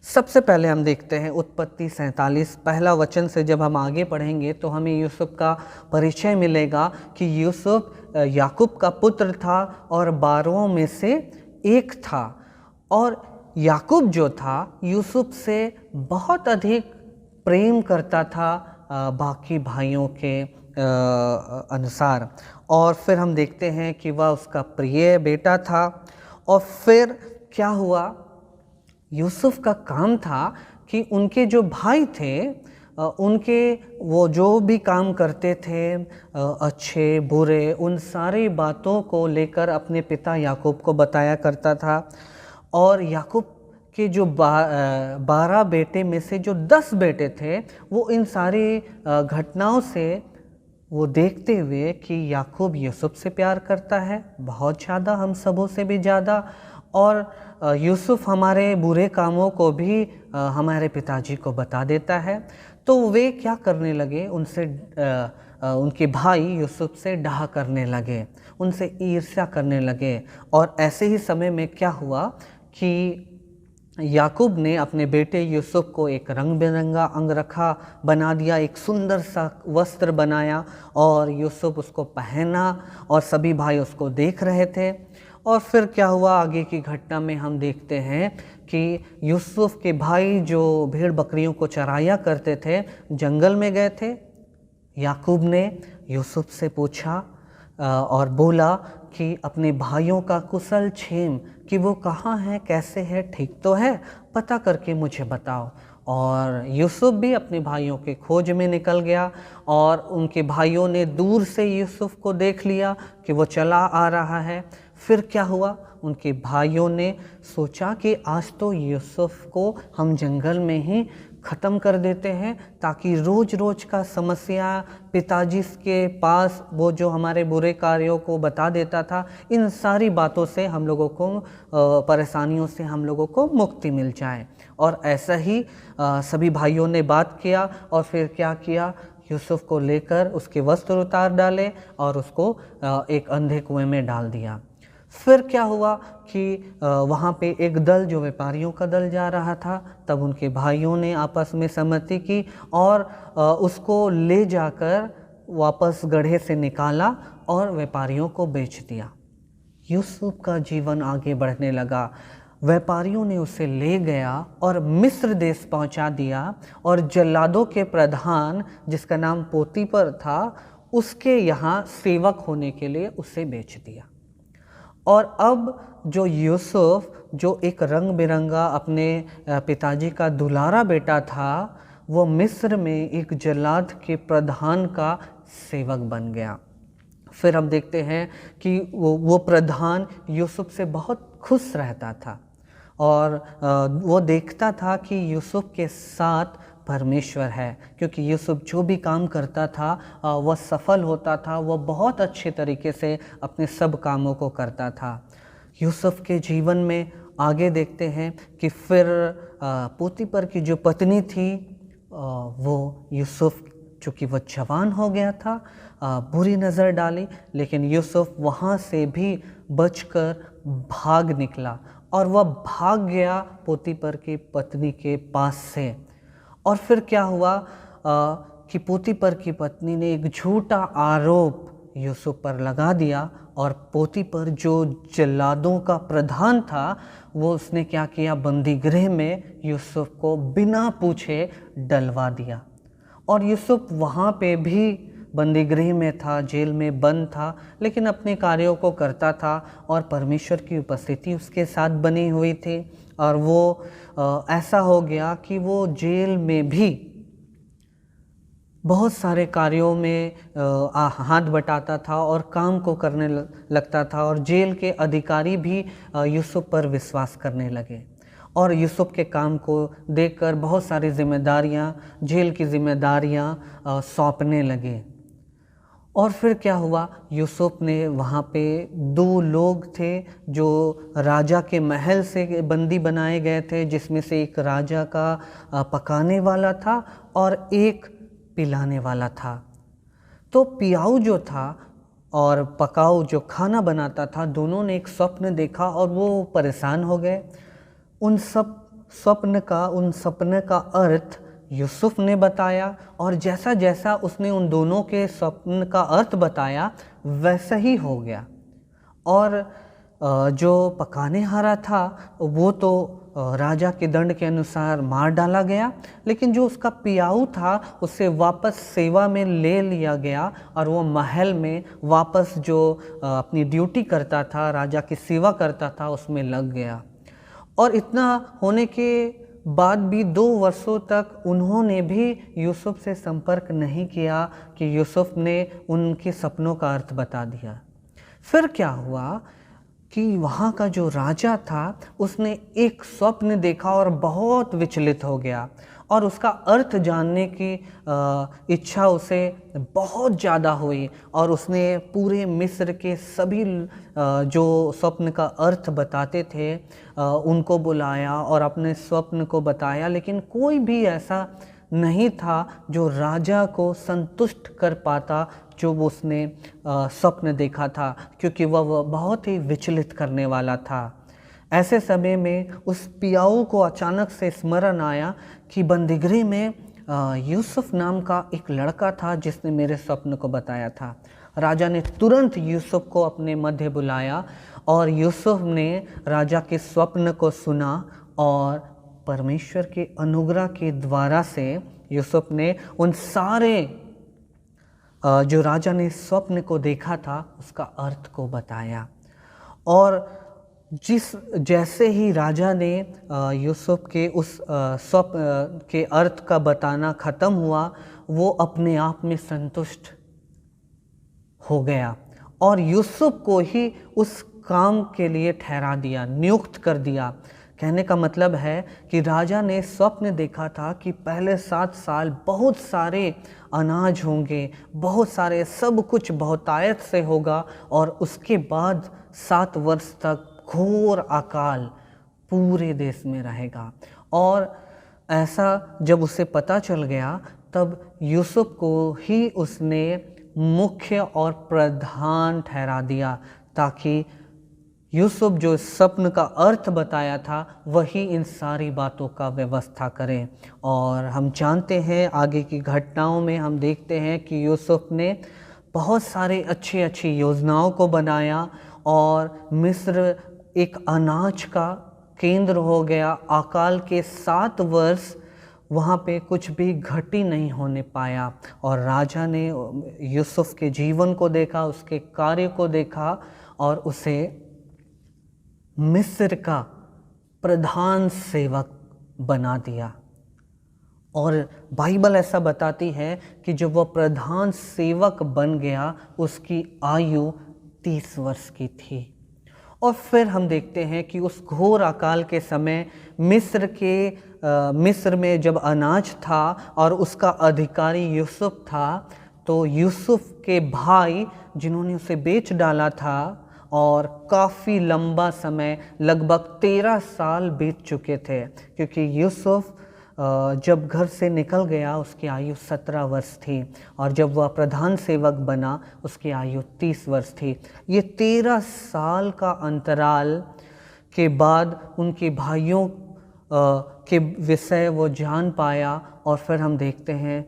सबसे पहले हम देखते हैं उत्पत्ति 47 पहला वचन से जब हम आगे पढ़ेंगे तो हमें यूसुफ का परिचय मिलेगा कि यूसुफ याकूब का पुत्र था और 12 में से एक था, और याकूब जो था यूसुफ से बहुत अधिक प्रेम करता था बाकी भाइयों के अनुसार। और फिर हम देखते हैं कि वह उसका प्रिय बेटा था। और फिर क्या हुआ, यूसुफ का काम था कि उनके जो भाई थे उनके वो जो भी काम करते थे अच्छे बुरे, उन सारी बातों को लेकर अपने पिता याकूब को बताया करता था। और याकूब के जो 12 बेटे में से जो 10 बेटे थे वो इन सारी घटनाओं से वो देखते हुए कि याकूब यूसुफ से प्यार करता है बहुत ज़्यादा, हम सबों से भी ज़्यादा, और यूसुफ हमारे बुरे कामों को भी हमारे पिताजी को बता देता है। तो वे क्या करने लगे, उनसे उनके भाई यूसुफ से डाह करने लगे, उनसे ईर्ष्या करने लगे। और ऐसे ही समय में क्या हुआ कि याकूब ने अपने बेटे यूसुफ को एक रंग बिरंगा अंगरखा बना दिया, एक सुंदर सा वस्त्र बनाया और यूसुफ उसको पहना और सभी भाई उसको देख रहे थे। और फिर क्या हुआ, आगे की घटना में हम देखते हैं कि यूसुफ के भाई जो भेड़ बकरियों को चराया करते थे जंगल में गए थे। याकूब ने यूसुफ से पूछा और बोला कि अपने भाइयों का कुशल क्षेम, कि वो कहाँ हैं, कैसे हैं, ठीक तो है, पता करके मुझे बताओ। और यूसुफ भी अपने भाइयों के खोज में निकल गया और उनके भाइयों ने दूर से यूसुफ को देख लिया कि वो चला आ रहा है। फिर क्या हुआ, उनके भाइयों ने सोचा कि आज तो यूसुफ को हम जंगल में ही ख़त्म कर देते हैं, ताकि रोज़ रोज़ का समस्या पिताजी के पास वो जो हमारे बुरे कार्यों को बता देता था, इन सारी बातों से हम लोगों को परेशानियों से हम लोगों को मुक्ति मिल जाए। और ऐसा ही सभी भाइयों ने बात किया और फिर क्या किया, यूसुफ को लेकर उसके वस्त्र उतार डाले और उसको एक अंधे कुएं में डाल दिया। फिर क्या हुआ कि वहाँ पे एक दल जो व्यापारियों का दल जा रहा था, तब उनके भाइयों ने आपस में सहमति की और उसको ले जाकर वापस गड्ढे से निकाला और व्यापारियों को बेच दिया। यूसुफ का जीवन आगे बढ़ने लगा। व्यापारियों ने उसे ले गया और मिस्र देश पहुंचा दिया और जल्लादों के प्रधान जिसका नाम पोतीपर था उसके यहाँ सेवक होने के लिए उसे बेच दिया। और अब जो यूसुफ जो एक रंग बिरंगा अपने पिताजी का दुलारा बेटा था, वो मिस्र में एक जल्लाद के प्रधान का सेवक बन गया। फिर हम देखते हैं कि वो प्रधान यूसुफ से बहुत खुश रहता था और वो देखता था कि यूसुफ के साथ परमेश्वर है, क्योंकि यूसुफ जो भी काम करता था वह सफल होता था, वह बहुत अच्छे तरीके से अपने सब कामों को करता था। यूसुफ के जीवन में आगे देखते हैं कि फिर पोतीपर की जो पत्नी थी वो यूसुफ, चूँकि वह जवान हो गया था, बुरी नज़र डाली, लेकिन यूसुफ वहाँ से भी बचकर भाग निकला और वह भाग गया पोतीपर की पत्नी के पास से। और फिर क्या हुआ कि पोतीपर की पत्नी ने एक झूठा आरोप यूसुफ पर लगा दिया और पोतीपर जो जल्लादों का प्रधान था वो उसने क्या किया, बंदी गृह में यूसुफ को बिना पूछे डलवा दिया। और यूसुफ वहाँ पे भी बंदी गृह में था, जेल में बंद था, लेकिन अपने कार्यों को करता था और परमेश्वर की उपस्थिति उसके साथ बनी हुई थी। और वो ऐसा हो गया कि वो जेल में भी बहुत सारे कार्यों में हाथ बटाता था और काम को करने लगता था, और जेल के अधिकारी भी यूसुफ पर विश्वास करने लगे और यूसुफ के काम को देखकर बहुत सारी जिम्मेदारियां, जेल की जिम्मेदारियां सौंपने लगे। और फिर क्या हुआ, यूसुफ ने वहाँ पे 2 लोग थे जो राजा के महल से बंदी बनाए गए थे, जिसमें से एक राजा का पकाने वाला था और एक पिलाने वाला था। तो पियाऊ जो था और पकाऊ जो खाना बनाता था, दोनों ने एक स्वप्न देखा और वो परेशान हो गए। उन सपने का अर्थ यूसुफ ने बताया और जैसा जैसा उसने उन दोनों के स्वप्न का अर्थ बताया वैसा ही हो गया। और जो पकाने हारा था वो तो राजा के दंड के अनुसार मार डाला गया, लेकिन जो उसका पियाऊ था उसे वापस सेवा में ले लिया गया और वो महल में वापस जो अपनी ड्यूटी करता था, राजा की सेवा करता था, उसमें लग गया। और इतना होने के बाद भी 2 वर्षों तक उन्होंने भी यूसुफ से संपर्क नहीं किया कि यूसुफ ने उनके सपनों का अर्थ बता दिया। फिर क्या हुआ कि वहाँ का जो राजा था उसने एक स्वप्न देखा और बहुत विचलित हो गया और उसका अर्थ जानने की इच्छा उसे बहुत ज़्यादा हुई और उसने पूरे मिस्र के सभी जो स्वप्न का अर्थ बताते थे उनको बुलाया और अपने स्वप्न को बताया, लेकिन कोई भी ऐसा नहीं था जो राजा को संतुष्ट कर पाता जो उसने स्वप्न देखा था, क्योंकि वह बहुत ही विचलित करने वाला था। ऐसे समय में उस पियाऊ को अचानक से स्मरण आया कि बंदीगृह में यूसुफ नाम का एक लड़का था जिसने मेरे स्वप्न को बताया था। राजा ने तुरंत यूसुफ को अपने मध्य बुलाया और यूसुफ ने राजा के स्वप्न को सुना और परमेश्वर के अनुग्रह के द्वारा से यूसुफ ने उन सारे जो राजा ने स्वप्न को देखा था उसका अर्थ को बताया। और जैसे ही राजा ने यूसुफ के उस स्वप्न के अर्थ का बताना ख़त्म हुआ, वो अपने आप में संतुष्ट हो गया और यूसुफ को ही उस काम के लिए ठहरा दिया, नियुक्त कर दिया। कहने का मतलब है कि राजा ने स्वप्न देखा था कि पहले 7 साल बहुत सारे अनाज होंगे, बहुत सारे सब कुछ बहुतायत से होगा और उसके बाद 7 वर्ष तक घोर अकाल पूरे देश में रहेगा। और ऐसा जब उसे पता चल गया तब यूसुफ को ही उसने मुख्य और प्रधान ठहरा दिया ताकि यूसुफ जो स्वप्न का अर्थ बताया था वही इन सारी बातों का व्यवस्था करें। और हम जानते हैं आगे की घटनाओं में हम देखते हैं कि यूसुफ ने बहुत सारे अच्छी योजनाओं को बनाया और मिस्र एक अनाज का केंद्र हो गया। अकाल के 7 वर्ष वहाँ पे कुछ भी घटी नहीं होने पाया और राजा ने यूसुफ के जीवन को देखा, उसके कार्य को देखा और उसे मिस्र का प्रधान सेवक बना दिया। और बाइबल ऐसा बताती है कि जब वह प्रधान सेवक बन गया उसकी आयु 30 वर्ष की थी। और फिर हम देखते हैं कि उस घोर अकाल के समय मिस्र में जब अनाज था और उसका अधिकारी यूसुफ था, तो यूसुफ के भाई जिन्होंने उसे बेच डाला था और काफ़ी लंबा समय लगभग 13 साल बीत चुके थे, क्योंकि यूसुफ जब घर से निकल गया उसकी आयु 17 वर्ष थी और जब वह प्रधान सेवक बना उसकी आयु 30 वर्ष थी। ये 13 साल का अंतराल के बाद उनके भाइयों के विषय वो जान पाया और फिर हम देखते हैं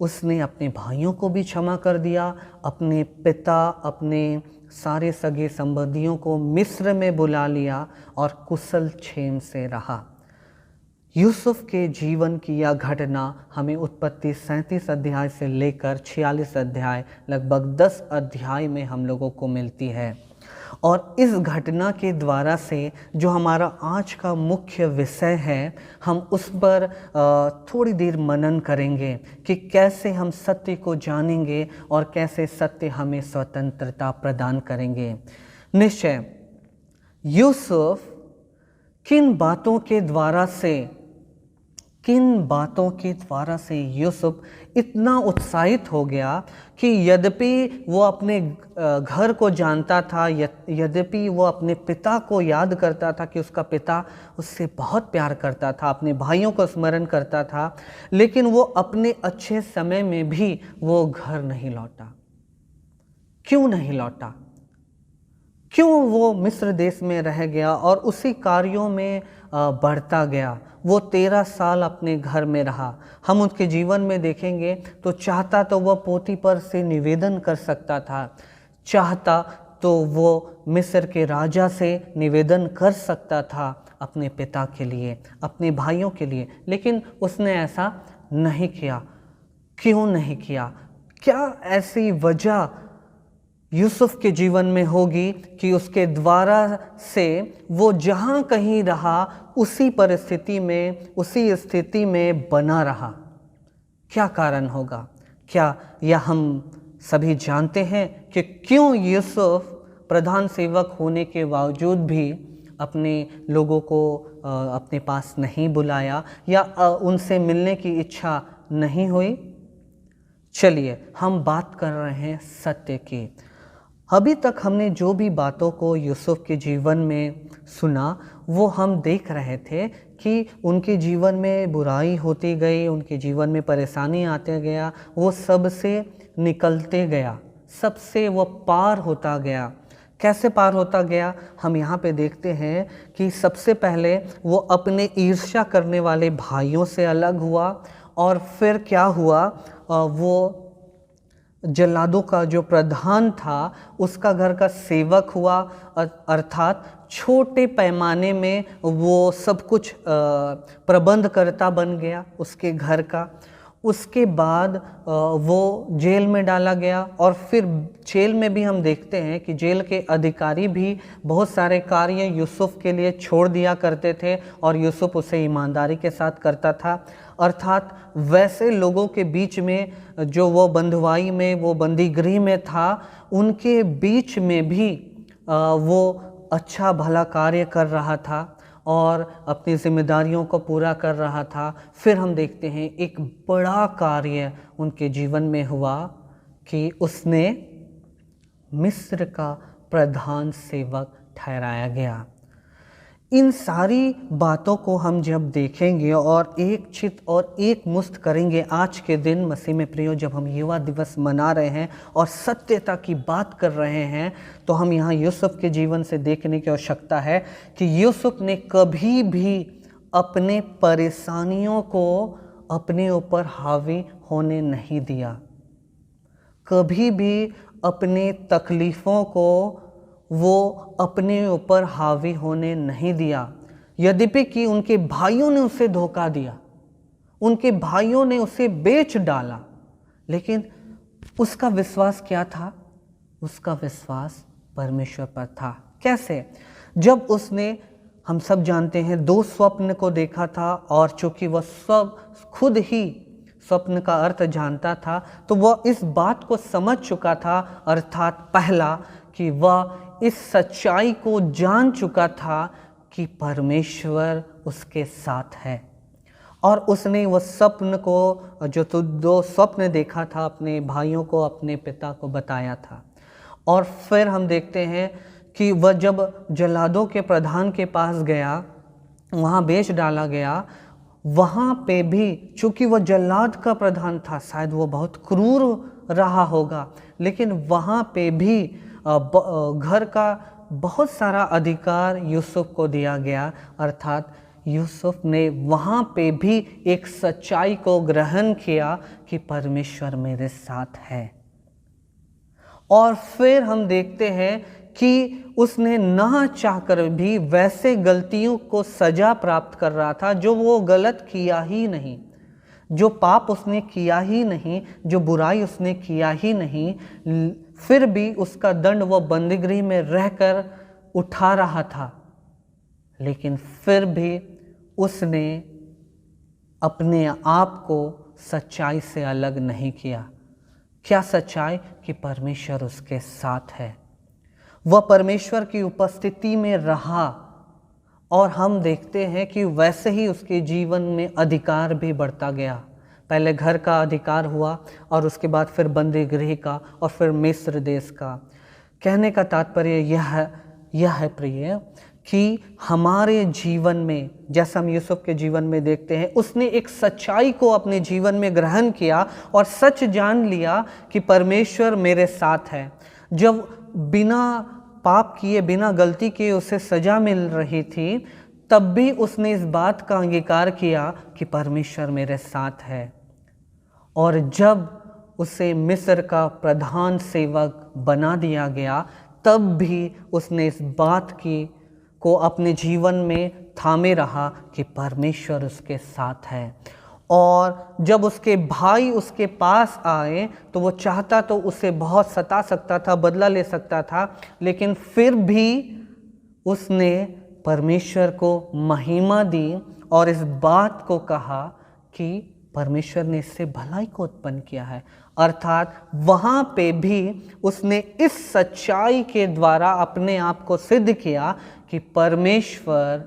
उसने अपने भाइयों को भी क्षमा कर दिया, अपने पिता, अपने सारे सगे संबंधियों को मिस्र में बुला लिया और कुशल क्षेम से रहा। यूसुफ के जीवन की यह घटना हमें उत्पत्ति 37 अध्याय से लेकर 46 अध्याय, लगभग 10 अध्याय में हम लोगों को मिलती है। और इस घटना के द्वारा से जो हमारा आज का मुख्य विषय है, हम उस पर थोड़ी देर मनन करेंगे कि कैसे हम सत्य को जानेंगे और कैसे सत्य हमें स्वतंत्रता प्रदान करेंगे। निश्चय यूसुफ किन बातों के द्वारा से यूसुफ इतना उत्साहित हो गया कि यद्यपि वो अपने घर को जानता था, यद्यपि वो अपने पिता को याद करता था कि उसका पिता उससे बहुत प्यार करता था, अपने भाइयों को स्मरण करता था, लेकिन वो अपने अच्छे समय में भी वो घर नहीं लौटा। क्यों नहीं लौटा? क्यों वो मिस्र देश में रह गया और उसी कार्यों में बढ़ता गया? वो 13 साल अपने घर में रहा। हम उसके जीवन में देखेंगे तो चाहता तो वह पोतीफर से निवेदन कर सकता था, चाहता तो वो मिस्र के राजा से निवेदन कर सकता था अपने पिता के लिए, अपने भाइयों के लिए, लेकिन उसने ऐसा नहीं किया। क्यों नहीं किया? क्या ऐसी वजह यूसुफ के जीवन में होगी कि उसके द्वारा से वो जहाँ कहीं रहा उसी परिस्थिति में, उसी स्थिति में बना रहा? क्या कारण होगा? क्या यह हम सभी जानते हैं कि क्यों यूसुफ प्रधान सेवक होने के बावजूद भी अपने लोगों को अपने पास नहीं बुलाया या उनसे मिलने की इच्छा नहीं हुई? चलिए हम बात कर रहे हैं सत्य की। अभी तक हमने जो भी बातों को यूसुफ के जीवन में सुना वो हम देख रहे थे कि उनके जीवन में बुराई होती गई, उनके जीवन में परेशानी आते गया, वो सबसे निकलते गया, सबसे वो पार होता गया। कैसे पार होता गया? हम यहाँ पे देखते हैं कि सबसे पहले वो अपने ईर्ष्या करने वाले भाइयों से अलग हुआ और फिर क्या हुआ, वो जल्लादों का जो प्रधान था उसका घर का सेवक हुआ, अर्थात छोटे पैमाने में वो सब कुछ प्रबंधकर्ता बन गया उसके घर का। उसके बाद वो जेल में डाला गया और फिर जेल में भी हम देखते हैं कि जेल के अधिकारी भी बहुत सारे कार्य यूसुफ के लिए छोड़ दिया करते थे और यूसुफ उसे ईमानदारी के साथ करता था। अर्थात वैसे लोगों के बीच में जो वो बंधुआई में, वो बंदीगृह में था, उनके बीच में भी वो अच्छा भला कार्य कर रहा था और अपनी जिम्मेदारियों को पूरा कर रहा था। फिर हम देखते हैं एक बड़ा कार्य उनके जीवन में हुआ कि उसने मिस्र का प्रधान सेवक ठहराया गया। इन सारी बातों को हम जब देखेंगे और एक चित और एक मुस्त करेंगे आज के दिन मसीह में प्रियो, जब हम युवा दिवस मना रहे हैं और सत्यता की बात कर रहे हैं, तो हम यहाँ यूसुफ के जीवन से देखने की आवश्यकता है कि यूसुफ ने कभी भी अपने परेशानियों को अपने ऊपर हावी होने नहीं दिया, कभी भी अपने तकलीफ़ों को वो अपने ऊपर हावी होने नहीं दिया। यद्यपि कि उनके भाइयों ने उसे धोखा दिया, उनके भाइयों ने उसे बेच डाला, लेकिन उसका विश्वास क्या था? उसका विश्वास परमेश्वर पर था। कैसे? जब उसने, हम सब जानते हैं 2 स्वप्न को देखा था, और चूँकि वह सब खुद ही स्वप्न का अर्थ जानता था तो वह इस बात को समझ चुका था, अर्थात पहला कि वह इस सच्चाई को जान चुका था कि परमेश्वर उसके साथ है। और उसने वह स्वप्न को, जो 2 स्वप्न देखा था, अपने भाइयों को, अपने पिता को बताया था। और फिर हम देखते हैं कि वह जब जल्लादों के प्रधान के पास गया, वहाँ बेच डाला गया, वहाँ पे भी चूँकि वह जल्लाद का प्रधान था, शायद वो बहुत क्रूर रहा होगा, लेकिन वहाँ पे भी घर का बहुत सारा अधिकार यूसुफ को दिया गया, अर्थात यूसुफ ने वहाँ पे भी एक सच्चाई को ग्रहण किया कि परमेश्वर मेरे साथ है। और फिर हम देखते हैं कि उसने ना चाहकर भी वैसे गलतियों को सजा प्राप्त कर रहा था जो वो गलत किया ही नहीं, जो पाप उसने किया ही नहीं, जो बुराई उसने किया ही नहीं, फिर भी उसका दंड वो बंदीगृह में रहकर उठा रहा था। लेकिन फिर भी उसने अपने आप को सच्चाई से अलग नहीं किया। क्या सच्चाई? कि परमेश्वर उसके साथ है। वह परमेश्वर की उपस्थिति में रहा, और हम देखते हैं कि वैसे ही उसके जीवन में अधिकार भी बढ़ता गया। पहले घर का अधिकार हुआ, और उसके बाद फिर बंदीगृह का, और फिर मिस्र देश का। कहने का तात्पर्य यह है प्रिय, कि हमारे जीवन में, जैसा हम यूसुफ के जीवन में देखते हैं, उसने एक सच्चाई को अपने जीवन में ग्रहण किया और सच जान लिया कि परमेश्वर मेरे साथ है। जब बिना पाप किए, बिना गलती किए उसे सजा मिल रही थी, तब भी उसने इस बात का अंगीकार किया कि परमेश्वर मेरे साथ है। और जब उसे मिस्र का प्रधान सेवक बना दिया गया, तब भी उसने इस बात को अपने जीवन में थामे रहा कि परमेश्वर उसके साथ है। और जब उसके भाई उसके पास आए तो वो चाहता तो उसे बहुत सता सकता था, बदला ले सकता था, लेकिन फिर भी उसने परमेश्वर को महिमा दी और इस बात को कहा कि परमेश्वर ने इससे भलाई को उत्पन्न किया है। अर्थात वहाँ पे भी उसने इस सच्चाई के द्वारा अपने आप को सिद्ध किया कि परमेश्वर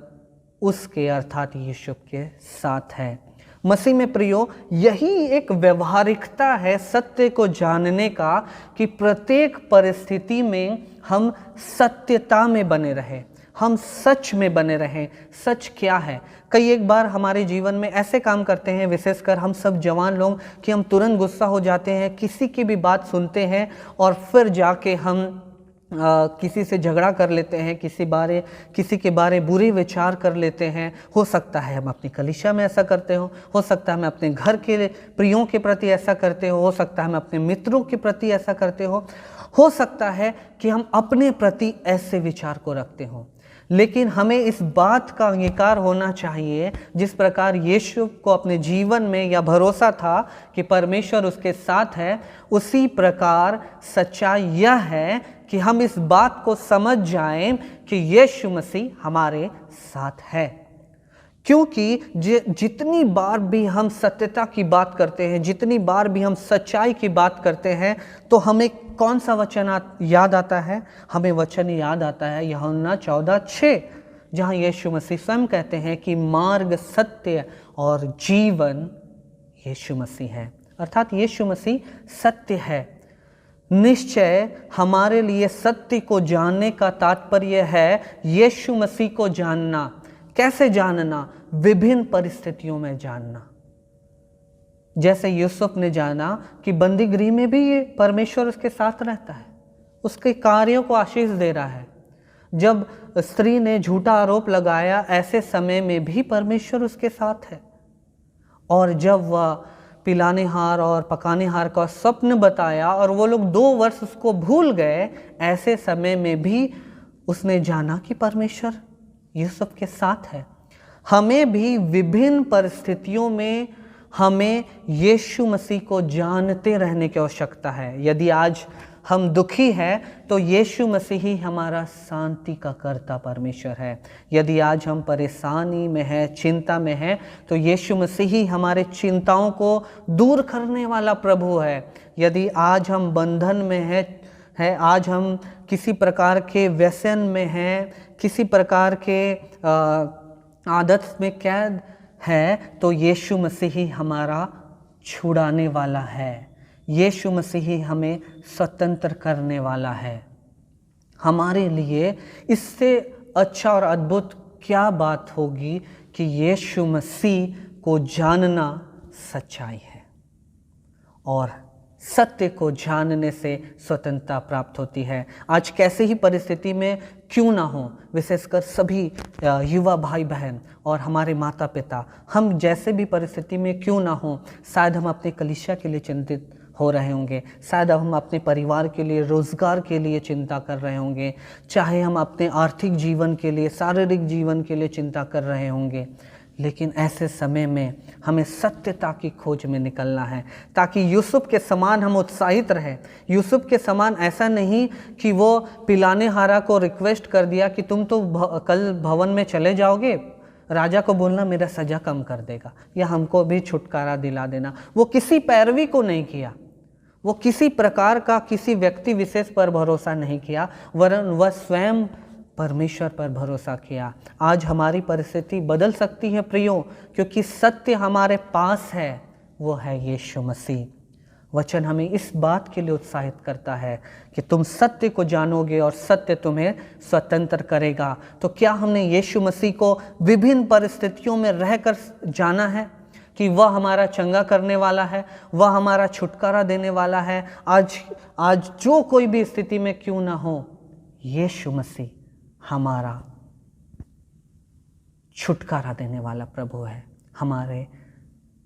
उसके, अर्थात यीशु के साथ है। मसीह में प्रियो, यही एक व्यवहारिकता है सत्य को जानने का, कि प्रत्येक परिस्थिति में हम सत्यता में बने रहें, हम सच में बने रहें। सच क्या है? कई एक बार हमारे जीवन में ऐसे काम करते हैं, विशेषकर हम सब जवान लोग, कि हम तुरंत गुस्सा हो जाते हैं, किसी की भी बात सुनते हैं और फिर जाके हम किसी से झगड़ा कर लेते हैं, किसी के बारे बुरे विचार कर लेते हैं। हो सकता है हम अपनी कलीसिया में ऐसा करते हो सकता है हम अपने घर के प्रियों के प्रति ऐसा करते हो सकता है हम अपने मित्रों के प्रति ऐसा करते हो सकता है कि हम अपने प्रति ऐसे विचार को रखते हो। लेकिन हमें इस बात का अंगीकार होना चाहिए, जिस प्रकार यीशु को अपने जीवन में यह भरोसा था कि परमेश्वर उसके साथ है, उसी प्रकार सच्चाई यह है कि हम इस बात को समझ जाएं कि यीशु मसीह हमारे साथ है। क्योंकि जितनी बार भी हम सत्यता की बात करते हैं, जितनी बार भी हम सच्चाई की बात करते हैं, तो हमें कौन सा वचन याद आता है? हमें वचन याद आता है यूहन्ना 14:6, जहाँ यीशु मसीह स्वयं कहते हैं कि मार्ग, सत्य और जीवन यीशु मसीह है। अर्थात यीशु मसीह सत्य है। निश्चय हमारे लिए सत्य को जानने का तात्पर्य है यीशु मसीह को जानना। कैसे जानना? विभिन्न परिस्थितियों में जानना। जैसे यूसुफ ने जाना कि बंदीगृह में भी ये परमेश्वर उसके साथ रहता है, उसके कार्यों को आशीष दे रहा है। जब स्त्री ने झूठा आरोप लगाया, ऐसे समय में भी परमेश्वर उसके साथ है। और जब वह पिलाने हार और पकाने हार का स्वप्न बताया और वो लोग 2 वर्ष उसको भूल गए, ऐसे समय में भी उसने जाना कि परमेश्वर यूसुफ के साथ है। हमें भी विभिन्न परिस्थितियों में हमें यीशु मसीह को जानते रहने की आवश्यकता है। यदि आज हम दुखी हैं तो यीशु मसीह ही हमारा शांति का कर्ता परमेश्वर है। यदि आज हम परेशानी में हैं, चिंता में हैं, तो यीशु मसीह ही हमारे चिंताओं को दूर करने वाला प्रभु है। यदि आज हम बंधन में हैं, आज हम किसी प्रकार के व्यसन में हैं, किसी प्रकार के आदत में कैद है, तो यीशु मसीह ही हमारा छुड़ाने वाला है। यीशु मसीह ही हमें स्वतंत्र करने वाला है। हमारे लिए इससे अच्छा और अद्भुत क्या बात होगी कि यीशु मसीह को जानना सच्चाई है, और सत्य को जानने से स्वतंत्रता प्राप्त होती है। आज कैसे ही परिस्थिति में क्यों ना हो, विशेषकर सभी युवा भाई बहन और हमारे माता पिता, हम जैसे भी परिस्थिति में क्यों ना हो, शायद हम अपने कलीसिया के लिए चिंतित हो रहे होंगे, शायद हम अपने परिवार के लिए, रोज़गार के लिए चिंता कर रहे होंगे, चाहे हम अपने आर्थिक जीवन के लिए, शारीरिक जीवन के लिए चिंता कर रहे होंगे, लेकिन ऐसे समय में हमें सत्यता की खोज में निकलना है, ताकि यूसुफ के समान हम उत्साहित रहें। यूसुफ के समान ऐसा नहीं कि वो पिलाने हारा को रिक्वेस्ट कर दिया कि तुम तो कल भवन में चले जाओगे, राजा को बोलना मेरा सज़ा कम कर देगा या हमको भी छुटकारा दिला देना। वो किसी पैरवी को नहीं किया, वो किसी प्रकार का किसी व्यक्ति विशेष पर भरोसा नहीं किया, वरन वह स्वयं परमेश्वर पर भरोसा किया। आज हमारी परिस्थिति बदल सकती है प्रियो, क्योंकि सत्य हमारे पास है, वो है यीशु मसीह। वचन हमें इस बात के लिए उत्साहित करता है कि तुम सत्य को जानोगे और सत्य तुम्हें स्वतंत्र करेगा। तो क्या हमने यीशु मसीह को विभिन्न परिस्थितियों में रहकर जाना है कि वह हमारा चंगा करने वाला है, वह हमारा छुटकारा देने वाला है। आज जो कोई भी स्थिति में क्यों ना हो, यीशु मसीह हमारा छुटकारा देने वाला प्रभु है। हमारे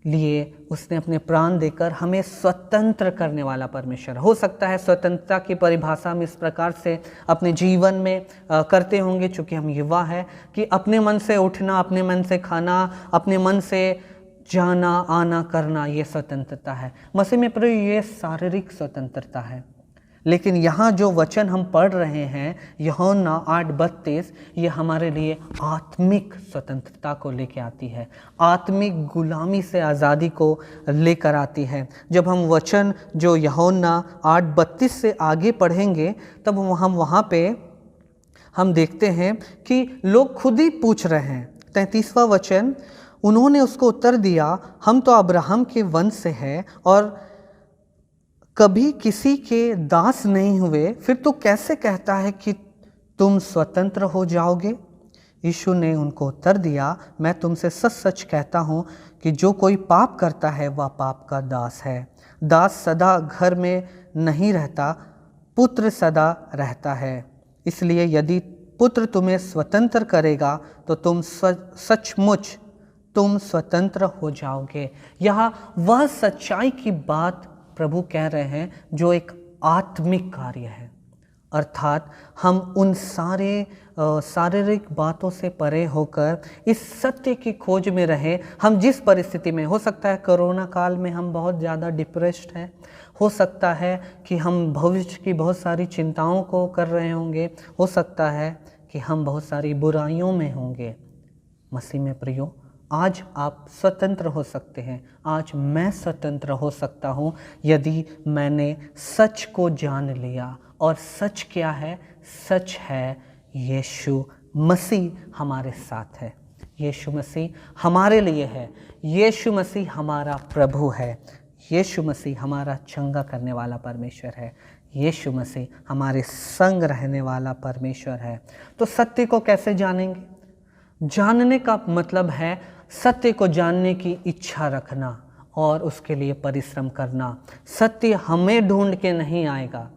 लिए उसने अपने प्राण देकर हमें स्वतंत्र करने वाला परमेश्वर। हो सकता है स्वतंत्रता की परिभाषा हम इस प्रकार से अपने जीवन में करते होंगे, चूँकि हम युवा हैं, कि अपने मन से उठना, अपने मन से खाना, अपने मन से जाना आना करना, ये स्वतंत्रता है। मसीह में प्रभु ये शारीरिक स्वतंत्रता है। लेकिन यहाँ जो वचन हम पढ़ रहे हैं, यूहन्ना 8:32, ये हमारे लिए आत्मिक स्वतंत्रता को लेकर आती है, आत्मिक गुलामी से आज़ादी को लेकर आती है। जब हम वचन जो यूहन्ना 8:32 से आगे पढ़ेंगे, तब हम वहाँ पे हम देखते हैं कि लोग खुद ही पूछ रहे हैं। 33वां वचन, उन्होंने उसको उत्तर दिया, हम तो अब्राहम के वंश से हैं और कभी किसी के दास नहीं हुए, फिर तो कैसे कहता है कि तुम स्वतंत्र हो जाओगे? यीशु ने उनको उत्तर दिया, मैं तुमसे सच सच कहता हूँ कि जो कोई पाप करता है वह पाप का दास है। दास सदा घर में नहीं रहता, पुत्र सदा रहता है। इसलिए यदि पुत्र तुम्हें स्वतंत्र करेगा तो तुम सचमुच तुम स्वतंत्र हो जाओगे। यहाँ वह सच्चाई की बात प्रभु कह रहे हैं जो एक आत्मिक कार्य है, अर्थात हम उन सारे शारीरिक बातों से परे होकर इस सत्य की खोज में रहें। हम जिस परिस्थिति में, हो सकता है कोरोना काल में हम बहुत ज़्यादा डिप्रेस्ड हैं, हो सकता है कि हम भविष्य की बहुत सारी चिंताओं को कर रहे होंगे, हो सकता है कि हम बहुत सारी बुराइयों में होंगे। मसीह में प्रियो, आज आप स्वतंत्र हो सकते हैं। आज मैं स्वतंत्र हो सकता हूँ यदि मैंने सच को जान लिया। और सच क्या है? सच है यीशु मसीह हमारे साथ है, यीशु मसीह हमारे लिए है, यीशु मसीह हमारा प्रभु है, यीशु मसीह हमारा चंगा करने वाला परमेश्वर है, यीशु मसीह हमारे संग रहने वाला परमेश्वर है। तो सत्य को कैसे जानेंगे? जानने का मतलब है सत्य को जानने की इच्छा रखना और उसके लिए परिश्रम करना। सत्य हमें ढूंढ के नहीं आएगा,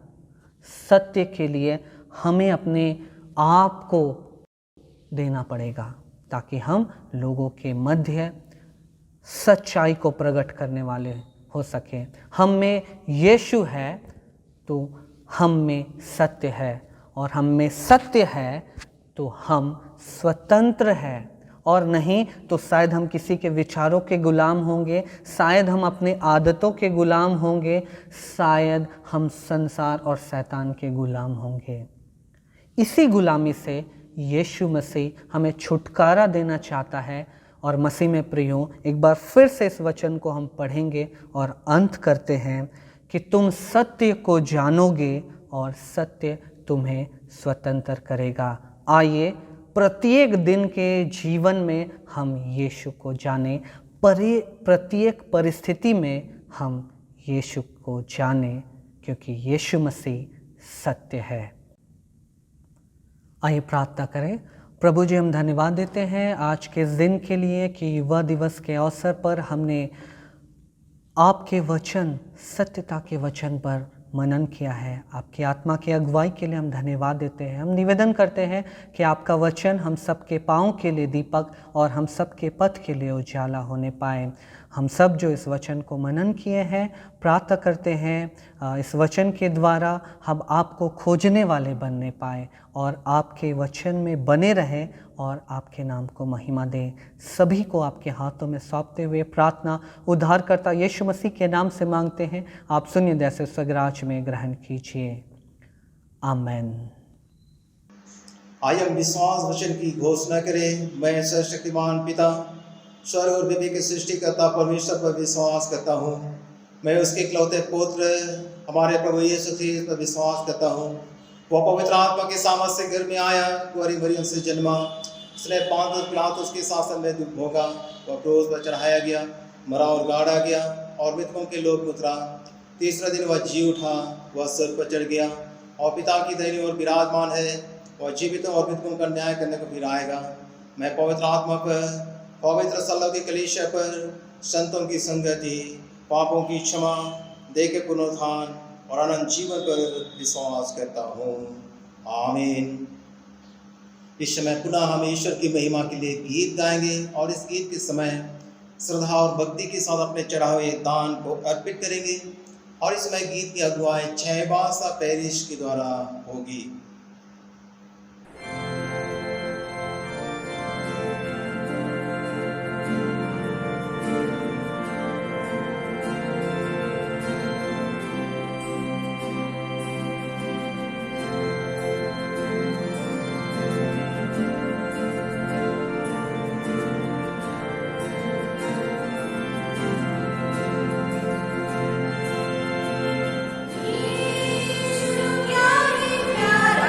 सत्य के लिए हमें अपने आप को देना पड़ेगा, ताकि हम लोगों के मध्य सच्चाई को प्रकट करने वाले हो सके। हम में यीशु है तो हम में सत्य है, और हम में सत्य है तो हम स्वतंत्र हैं। और नहीं तो शायद हम किसी के विचारों के गुलाम होंगे, शायद हम अपने आदतों के गुलाम होंगे, शायद हम संसार और शैतान के गुलाम होंगे। इसी गुलामी से यीशु मसीह हमें छुटकारा देना चाहता है। और मसीह में प्रियो, एक बार फिर से इस वचन को हम पढ़ेंगे और अंत करते हैं कि तुम सत्य को जानोगे और सत्य तुम्हें स्वतंत्र करेगा। आइए प्रत्येक दिन के जीवन में हम यीशु को जाने, प्रत्येक परिस्थिति में हम यीशु को जाने, क्योंकि यीशु मसीह सत्य है। आइए प्रार्थना करें। प्रभु जी, हम धन्यवाद देते हैं आज के इस दिन के लिए कि युवा दिवस के अवसर पर हमने आपके वचन, सत्यता के वचन पर मनन किया है। आपकी आत्मा की अगुवाई के लिए हम धन्यवाद देते हैं। हम निवेदन करते हैं कि आपका वचन हम सबके पाँव के लिए दीपक और हम सबके पथ के लिए उजाला होने पाए। हम सब जो इस वचन को मनन किए हैं, प्रार्थना करते हैं इस वचन के द्वारा हम आपको खोजने वाले बनने पाए और आपके वचन में बने रहें और आपके नाम को महिमा दें। सभी को आपके हाथों में सौंपते हुए प्रार्थना उद्धारकर्ता यीशु मसीह के नाम से मांगते हैं। आप सुनिए जैसे स्वर्गराज में ग्रहण कीजिए। आमेन। आइए हम विश्वास वचन की घोषणा करें। मैं सर्वशक्तिमान पिता, स्वर्ग और पृथ्वी के सृष्टिकर्ता परमेश्वर पर विश्वास करता हूँ। मैं उसके इकलौते पुत्र हमारे प्रभु यीशु मसीह पर विश्वास करता हूँ। वह पवित्र आत्मा के सामर्थ से घर में आया, कुंवारी मरियम से जन्मा, उसने पांच पिलातुस के शासन में दुख भोगा, वह क्रूस पर चढ़ाया गया, मरा और गाड़ा गया और मृतकों के लोक उतरा। तीसरा दिन वह जी उठा, वह स्वर्ग पर चढ़ गया और पिता की दाहिनी ओर विराजमान है। वह जीवितों और मृतकों का न्याय करने को फिर आएगा। मैं पवित्र आत्मा पर, पवित्र सल्लों की कलीसिया पर, संतों की संगति, पापों की क्षमा, देह के पुनरुत्थान और अनंत जीवन पर विश्वास करता हूँ। आमीन। इस समय पुनः हम ईश्वर की महिमा के लिए गीत गाएंगे और इस गीत के समय श्रद्धा और भक्ति के साथ अपने चढ़ाए हुए दान को अर्पित करेंगे। और इस समय गीत की अगुवाई छहबासा पेरिश के द्वारा होगी। प्यारे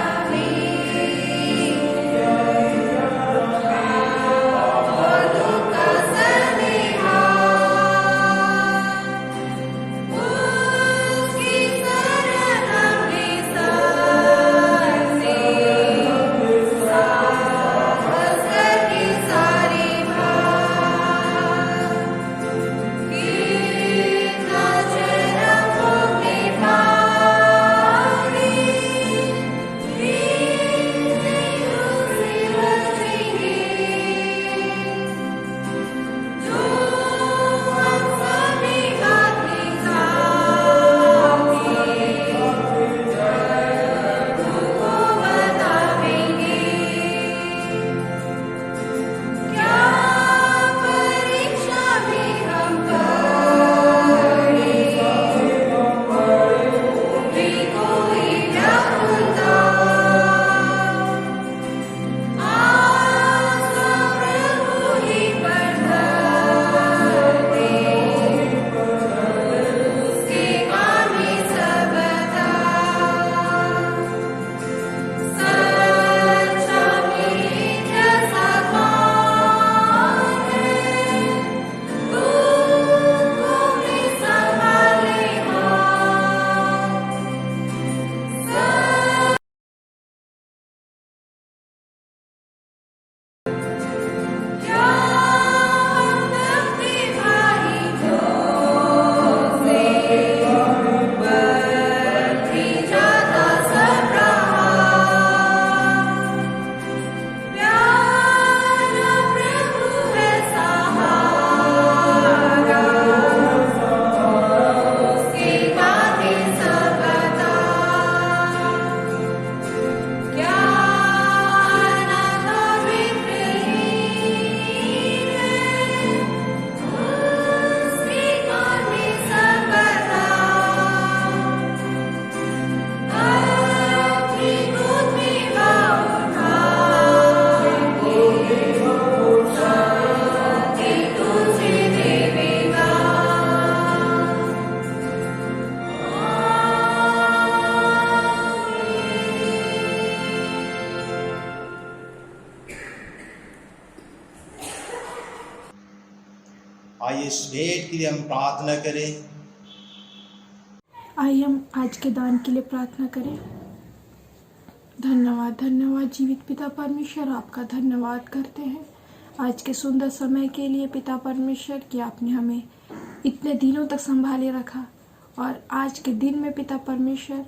आइए इस भेंट के लिए हम प्रार्थना करें। आइए हम आज के दान के लिए प्रार्थना करें। धन्यवाद धन्यवाद जीवित पिता परमेश्वर, आपका धन्यवाद करते हैं आज के सुंदर समय के लिए पिता परमेश्वर, कि आपने हमें इतने दिनों तक संभाले रखा। और आज के दिन में पिता परमेश्वर,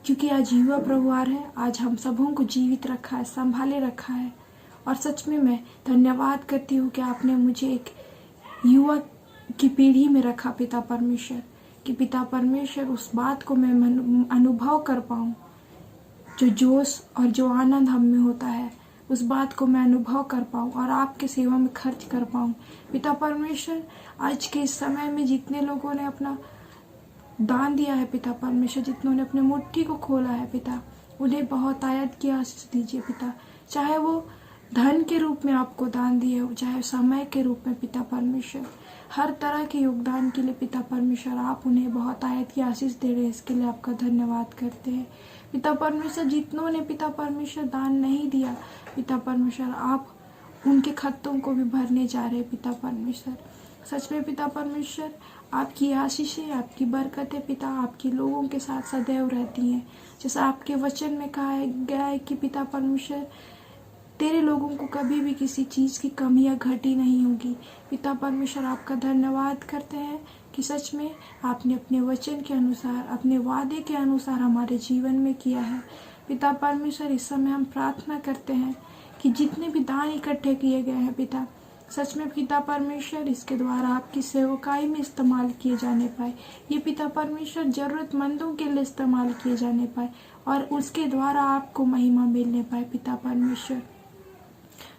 क्योंकि आज युवा प्रभुवार है, आज हम सबों को जीवित रखा है, संभाले रखा है। और सच में मैं धन्यवाद करती हूँ कि आपने मुझे एक युवा की पीढ़ी में रखा पिता परमेश्वर, कि पिता परमेश्वर उस बात को मैं अनुभव कर पाऊँ, जो जोश और जो आनंद हम में होता है उस बात को मैं अनुभव कर पाऊँ और आपके सेवा में खर्च कर पाऊँ। पिता परमेश्वर, आज के इस समय में जितने लोगों ने अपना दान दिया है पिता परमेश्वर, जितनों ने अपने मुट्ठी को खोला है पिता, उन्हें बहुत आयत की आशीष दीजिए पिता। चाहे वो धन के रूप में आपको दान दिए हो, चाहे समय के रूप में पिता परमेश्वर, हर तरह के योगदान के लिए पिता परमेश्वर आप उन्हें बहुत आयत की आशीष दे रहे हैं, इसके लिए आपका धन्यवाद करते हैं पिता परमेश्वर। जितनों ने पिता परमेश्वर दान नहीं दिया पिता परमेश्वर, आप उनके खत्तों को भी भरने जा रहे हैं पिता परमेश्वर। सच में पिता परमेश्वर, आपकी आशीषें, आपकी बरकतें पिता आपके लोगों के साथ सदैव रहती हैं। जैसा आपके वचन में कहा गया है कि पिता परमेश्वर, तेरे लोगों को कभी भी किसी चीज़ की कमी या घटी नहीं होगी। पिता परमेश्वर, आपका धन्यवाद करते हैं कि सच में आपने अपने वचन के अनुसार, अपने वादे के अनुसार हमारे जीवन में किया है। पिता परमेश्वर, इस समय हम प्रार्थना करते हैं कि जितने भी दान इकट्ठे किए गए हैं पिता, सच में पिता परमेश्वर, इसके द्वारा आपकी सेवकाई में इस्तेमाल किए जाने पाए। ये पिता परमेश्वर ज़रूरतमंदों के लिए इस्तेमाल किए जाने पाए और उसके द्वारा आपको महिमा मिलने पाए पिता परमेश्वर।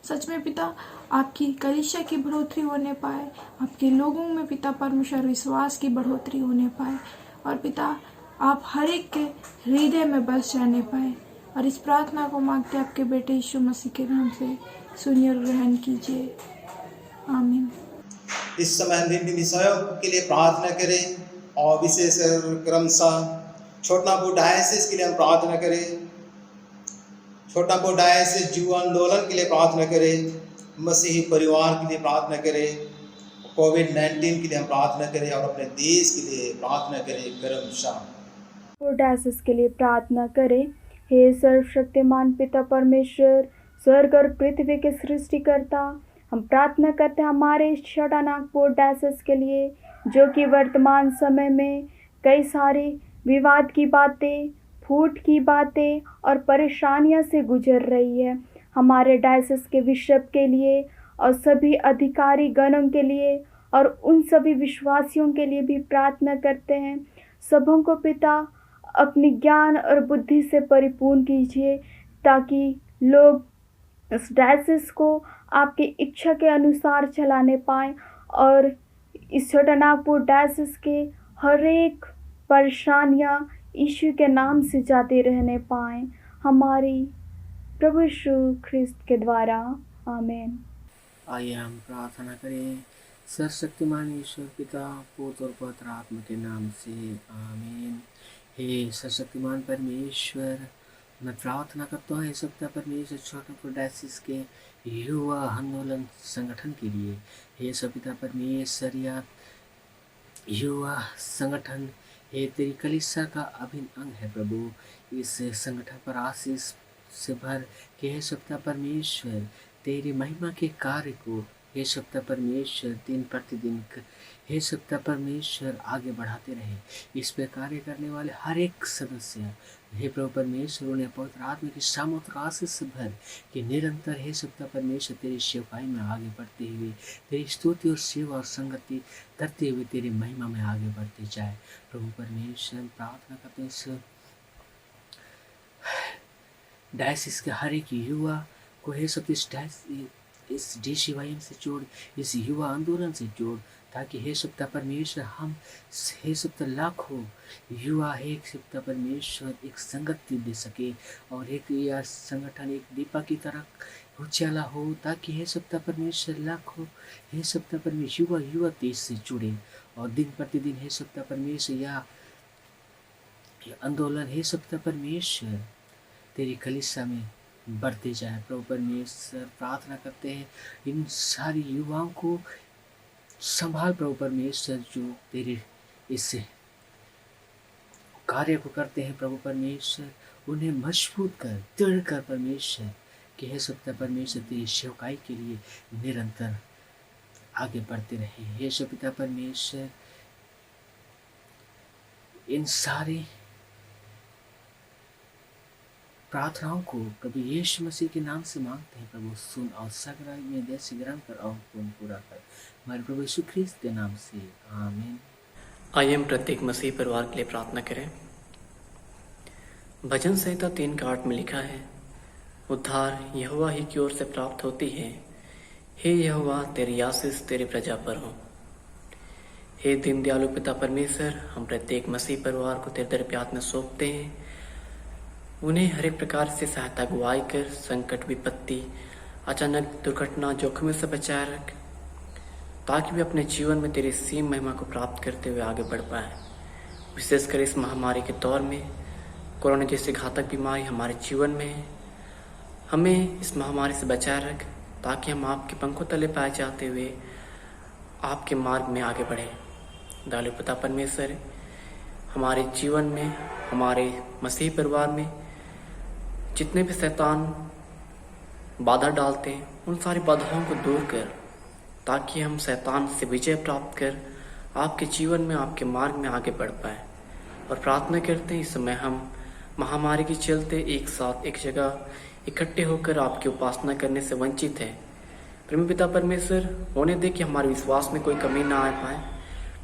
सच में पिता, आपकी कलीसिया की बढ़ोतरी होने पाए, आपके लोगों में पिता परमेश्वर विश्वास की बढ़ोतरी होने पाए, और पिता आप हर एक के हृदय में बस जाने पाए। और इस प्रार्थना को मांगते आपके बेटे यीशु मसीह के नाम से सुनिए और ग्रहण कीजिए, आमीन। इस समय हम विभिन्न विषयों के लिए प्रार्थना करें और विशेष क्रमशः छोटापुर डायसिस के लिए हम प्रार्थना करें। छोटापुर डायसिस युवा आंदोलन के लिए प्रार्थना करें, मसीही परिवार के लिए प्रार्थना करें, कोविड-19 के लिए हम प्रार्थना करें और अपने देश के लिए प्रार्थना करें क्रमशः। डायसिस के लिए प्रार्थना करें। हे सर्वशक्तिमान पिता परमेश्वर, स्वर्ग और पृथ्वी के सृष्टिकर्ता, हम प्रार्थना करते हैं हमारे छोटा नागपुर डायसिस के लिए, जो कि वर्तमान समय में कई सारी विवाद की बातें, फूट की बातें और परेशानियों से गुजर रही है। हमारे डायसिस के बिशप के लिए और सभी अधिकारी गणों के लिए और उन सभी विश्वासियों के लिए भी प्रार्थना करते हैं। सबों को पिता अपनी ज्ञान और बुद्धि से परिपूर्ण कीजिए, ताकि लोग इस डायसिस को आपकी इच्छा के अनुसार चलाने पाएँ और इस छोटा नागपुर डायसिस के हर एक परेशानियाँ यीशु के नाम से जाते रहने पाएँ, हमारी प्रभु यीशु ख्रिस्त के द्वारा, आमीन। आइए हम प्रार्थना करें। सर्वशक्तिमान ईश्वर पिता, पुत्र और पवित्र आत्मा के नाम से, आमीन। हे सर्वशक्तिमान परमेश्वर, मैं प्रार्थना करता हूँ इस सप्ताह परमेश्वर छोटापुर डायसिस के युवा आंदोलन संगठन के लिए। हे सपिता परमेश्वर, या युवा संगठन हे तेरी कलीसिया का अभिन्न अंग है प्रभु। इस संगठन पर आशीष से भर के हे सप्ताह परमेश्वर तेरी महिमा के कार्य को हे सप्ताह परमेश्वर दिन प्रतिदिन हे सप्ताह परमेश्वर आगे बढ़ाते रहे। इस पर कार्य करने वाले हर एक सदस्य हे प्रभु परमेश्वर, उन्हें पवित्र आत्मा की सामर्थ आशीष से भर कि निरंतर हे सप्ताह परमेश्वर तेरी सेवकाई में आगे बढ़ते हुए तेरी स्तुति और सेवा और संगति करते हुए तेरी महिमा में आगे बढ़ते जाए। प्रभु परमेश्वर, प्रार्थना करते इस डायसिस के हर एक युवा को हे सब इस DCYM से जोड़, इस युवा आंदोलन से जोड़, ताकि हे सप्ताह परमेश्वर हम हे सप्ताह लाखों युवा एक सप्ताह परमेश्वर एक संगति दे सके और एक यह संगठन एक दीपक की तरह उजाला हो, ताकि हे सप्ताह परमेश्वर लाखों हे सप्ताह परमेश्वर युवा देश से जुड़े और दिन प्रतिदिन हे सप्ताह परमेश्वर यह आंदोलन हे सप्ताह परमेश्वर तेरी कलीसिया में बढ़ते जाए। प्रभु परमेश्वर, प्रार्थना करते हैं इन सारी युवाओं को संभाल प्रभु परमेश्वर, जो तेरे इस कार्य को करते हैं प्रभु परमेश्वर, उन्हें मजबूत कर, दृढ़ कर परमेश्वर, कि हे सत्य परमेश्वर तेरी सेवकाई के लिए निरंतर आगे बढ़ते रहे। हे पिता परमेश्वर, इन सारी प्रार्थनाओं को प्रभु यीशु मसीह के नाम से मांगते हैं। प्रभु सुन और सगरा में दे से ग्रहण कर और पूरा कर, हमारे प्रभु यीशु ख्रीस्त के नाम से, आमीन। आइए हम प्रत्येक मसीह परिवार के लिए प्रार्थना करें। भजन संहिता 3:8 में लिखा है, उद्धार यहोवा ही की ओर से प्राप्त होती है। हे यहोवा, तेरी आशीष तेरी प्रजा पर हो। हे दीन दयालु पिता परमेश्वर, हम प्रत्येक मसीह परिवार को तेरे दर पे हाथ में सौंपते हैं। उन्हें हर एक प्रकार से सहायता गुआई कर, संकट, विपत्ति, अचानक दुर्घटना, जोखिम से बचाए रख, ताकि वे अपने जीवन में तेरी सीम महिमा को प्राप्त करते हुए आगे बढ़ पाए। विशेषकर इस महामारी के दौर में कोरोना जैसी घातक बीमारी हमारे जीवन में है। हमें इस महामारी से बचाए रख, ताकि हम आपके पंखों तले पाए जाते हुए आपके मार्ग में आगे बढ़े। दयालु पिता परमेश्वर, हमारे जीवन में, हमारे मसीह परिवार में जितने भी शैतान बाधा डालते हैं, उन सारी बाधाओं को दूर कर, ताकि हम शैतान से विजय प्राप्त कर आपके जीवन में, आपके मार्ग में आगे बढ़ पाए। और प्रार्थना करते हैं, इस समय हम महामारी के चलते एक साथ एक जगह इकट्ठे होकर आपकी उपासना करने से वंचित है। प्रेमी पिता परमेश्वर, होने दे कि हमारे विश्वास में कोई कमी ना आ पाए,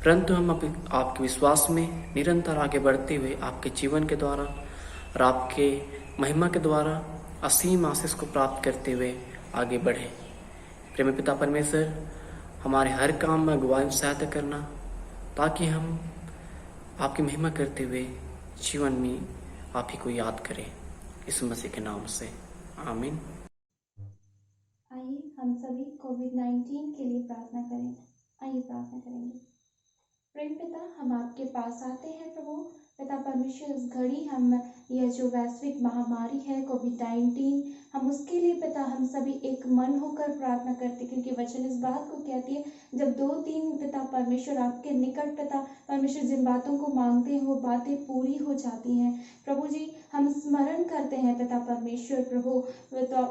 परंतु हम आपके विश्वास में निरंतर आगे बढ़ते हुए आपके जीवन के द्वारा और आपके महिमा के द्वारा असीम आशीष को प्राप्त करते हुए आगे बढ़े। प्रेमी पिता परमेश्वर, हमारे हर काम में अगुवाई में सहायता करना, ताकि हम आपकी महिमा करते हुए जीवन में आप ही को याद करें। इस मसीह के नाम से, आमीन। आइए हम सभी कोविड-19 के लिए प्रार्थना करें। आइए प्रार्थना करेंगे। प्रेम पिता, हम आपके पास आते हैं प्रभु पिता परमेश्वर। इस घड़ी हम यह जो वैश्विक महामारी है कोविड-19, हम उसके लिए पिता हम सभी एक मन होकर प्रार्थना करते, क्योंकि वचन इस बात को कहती है, जब 2-3 पिता परमेश्वर आपके निकट पिता परमेश्वर जिन बातों को मांगते हैं वो बातें पूरी हो जाती हैं। प्रभु जी, हम स्मरण करते हैं पिता परमेश्वर, प्रभु पिता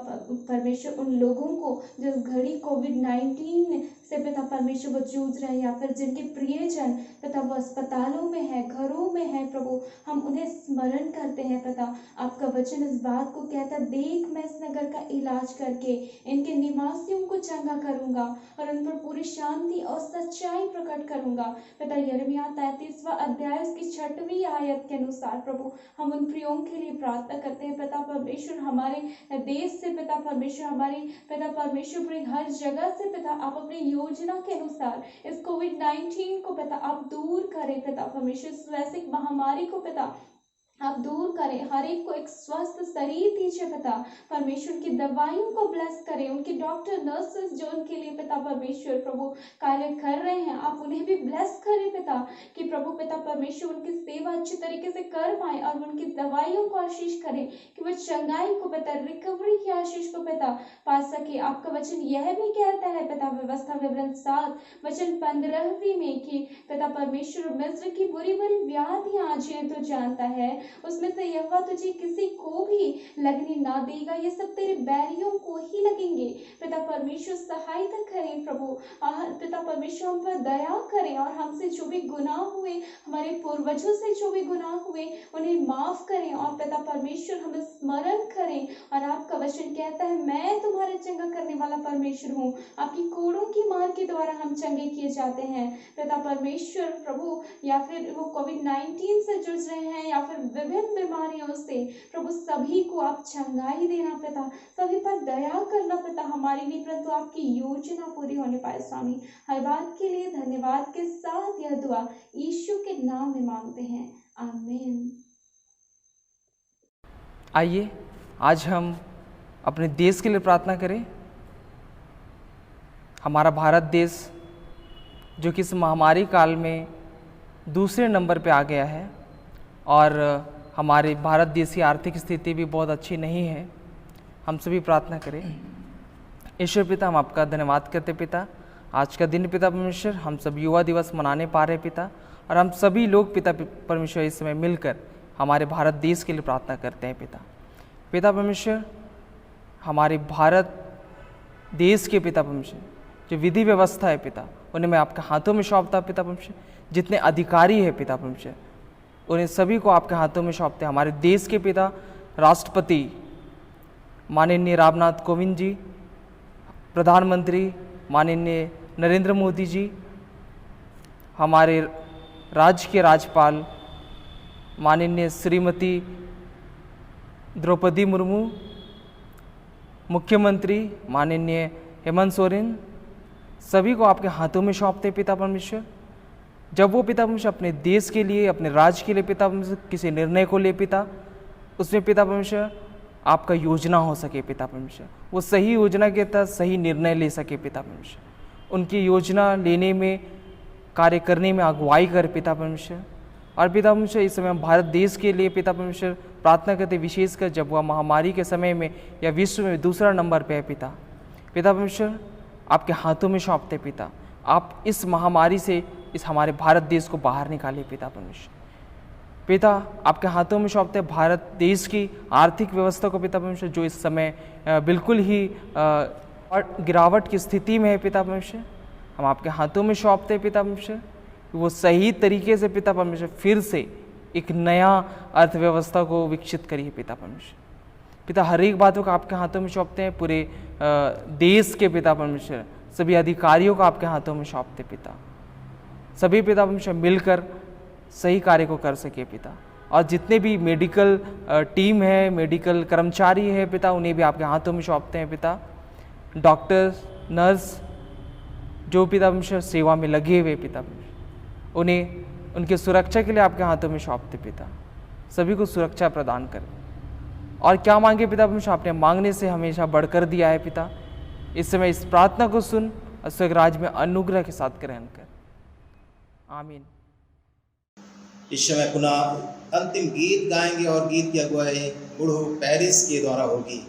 परमेश्वर, उन लोगों को जो इस घड़ी कोविड-19 से पिता परमेश्वर वो जूझ रहे हैं, या फिर जिनके प्रियजन पिता वो अस्पतालों में है, घरों में है प्रभु, हम उन्हें स्मरण करते हैं पिता। आपका वचन इस बात को कहता, देख मैं इस नगर का इलाज करके इनके निवासियों को चंगा करूंगा और उन पर पूरी शांति और सच्चाई प्रकट करूंगा। पिता यिर्मयाह 33वां अध्याय उसकी 6वीं आयत के अनुसार प्रभु हम उन प्रियों के लिए प्रार्थना करते हैं पिता परमेश्वर। हमारे देश से पिता परमेश्वर, हमारे पिता परमेश्वर पूरी हर जगह से पिता आप अपनी योजना के अनुसार इस कोविड-19 को पिता आप दूर करें पिता परमेश्वर। इस वैश्विक महामारी को पिता आप दूर करें, हर एक को एक स्वस्थ शरीर दीजिए पिता परमेश्वर। की दवाइयों को ब्लेस करें, उनके डॉक्टर नर्सेस जो उनके लिए पिता परमेश्वर प्रभु कार्य कर रहे हैं, आप उन्हें भी ब्लेस करें पिता, कि प्रभु पिता परमेश्वर उनकी सेवा अच्छी तरीके से कर पाए और उनकी दवाइयों को आशीष करें, कि वो चंगाई को पिता, रिकवरी की आशीष को पिता पा सके। आपका वचन यह भी कहता है पिता व्यवस्था विवरण 7 वचन 15वीं में कि पिता परमेश्वर मिस्र की बुरी बुरी व्याधियां आज तो जानता है, उसमें से यहोवा तुझे किसी को भी लगने ना देगा, ये सब तेरे बैरियों को ही लगेंगे। पिता परमेश्वर सहायता करें प्रभु, पिता परमेश्वर हम पर दया करें और हमसे जो भी गुनाह हुए, हमारे पूर्वजों से जो भी गुनाह हुए उन्हें माफ करें और पिता परमेश्वर हमें स्मरण करें। और आपका वचन कहता है, मैं तुम्हारे चंगा करने वाला परमेश्वर हूँ, आपकी कोड़ों की मार के द्वारा हम चंगे किए जाते हैं। पिता परमेश्वर प्रभु, या फिर वो कोविड-19 से जूझ रहे हैं या फिर विभिन्न बीमारियों से प्रभु, सभी को आप चंगाई देना पिता, सभी पर दया करना पिता हमारे लिए, परंतु आपकी योजना पूरी होने पाए स्वामी। हर बात के लिए धन्यवाद के साथ यह दुआ यीशु के नाम में मांगते हैं, आमीन। आइए आज हम अपने देश के लिए प्रार्थना करें। हमारा भारत देश जो कि इस महामारी काल में दूसरे नंबर पे आ गया है और हमारे भारत देश की आर्थिक स्थिति भी बहुत अच्छी नहीं है। हम सभी प्रार्थना करें। ईश्वर पिता, हम आपका धन्यवाद करते पिता, आज का दिन पिता परमेश्वर हम सब युवा दिवस मनाने पा रहे पिता, और हम सभी लोग पिता परमेश्वर इस समय मिलकर हमारे भारत देश के लिए प्रार्थना करते हैं पिता। पिता परमेश्वर हमारे भारत देश के पिता परमेश्वर जो विधि व्यवस्था है पिता, उन्हें मैं आपके हाथों में सौंपता पिता परमेश्वर। जितने अधिकारी हैं पिता परमेश्वर, उन्हें सभी को आपके हाथों में सौंपते हैं। हमारे देश के पिता राष्ट्रपति माननीय रामनाथ कोविंद जी, प्रधानमंत्री माननीय नरेंद्र मोदी जी, हमारे राज्य के राज्यपाल माननीय श्रीमती द्रौपदी मुर्मू, मुख्यमंत्री माननीय हेमंत सोरेन, सभी को आपके हाथों में सौंपते पिता परमेश्वर। जब वो पिता परमेश्वर अपने देश के लिए, अपने राज्य के लिए पिता परमेश्वर किसी निर्णय को ले पिता, उसमें पिता परमेश्वर आपका योजना हो सके पिता परमेश्वर, वो सही योजना के तहत सही निर्णय ले सके पिता परमेश्वर। उनकी योजना लेने में, कार्य करने में अगुवाई कर पिता परमेश्वर। और पिता परमेश्वर इस समय भारत देश के लिए पिता परमेश्वर प्रार्थना करते, विशेषकर जब वह महामारी के समय में या विश्व में दूसरा नंबर पे है पिता। पिता परमेश्वर आपके हाथों में सौंपते पिता, आप इस महामारी से इस हमारे भारत देश को बाहर निकाले पिता परमेश्वर। पिता आपके हाथों में सौंपते भारत देश की आर्थिक व्यवस्था को पिता परमेश्वर, जो इस समय बिल्कुल ही गिरावट की स्थिति में है पिता परमेश्वर, हम आपके हाथों में सौंपते पिता परमेश्वर। वो सही तरीके से पिता परमेश्वर फिर से एक नया अर्थव्यवस्था को विकसित करिए पिता परमेश्वर। पिता हर एक बातों को आपके हाथों में सौंपते हैं, पूरे देश के पिता परमेश्वर सभी अधिकारियों को आपके हाथों में सौंपते पिता। सभी पिता परमेश्वर मिलकर सही कार्य को कर सके पिता, और जितने भी मेडिकल टीम है, मेडिकल कर्मचारी है पिता, उन्हें भी आपके हाथों में सौंपते हैं पिता। डॉक्टर, नर्स जो पिता परमेश्वर सेवा में लगे हुए पिता परमेश्वर, उन्हें उनकी सुरक्षा के लिए आपके हाथों में सौंपते पिता। सभी को सुरक्षा प्रदान करें। और क्या मांगे पिता परमेश्वर, आपने मांगने से हमेशा बढ़कर दिया है पिता। इस समय इस प्रार्थना को सुन और स्वर्ग राज्य में अनुग्रह के साथ ग्रहण कर। आमीन। इस समय पुनः अंतिम गीत गाएंगे और गीत की अगुवाई बुढ़ो पेरिस के द्वारा होगी।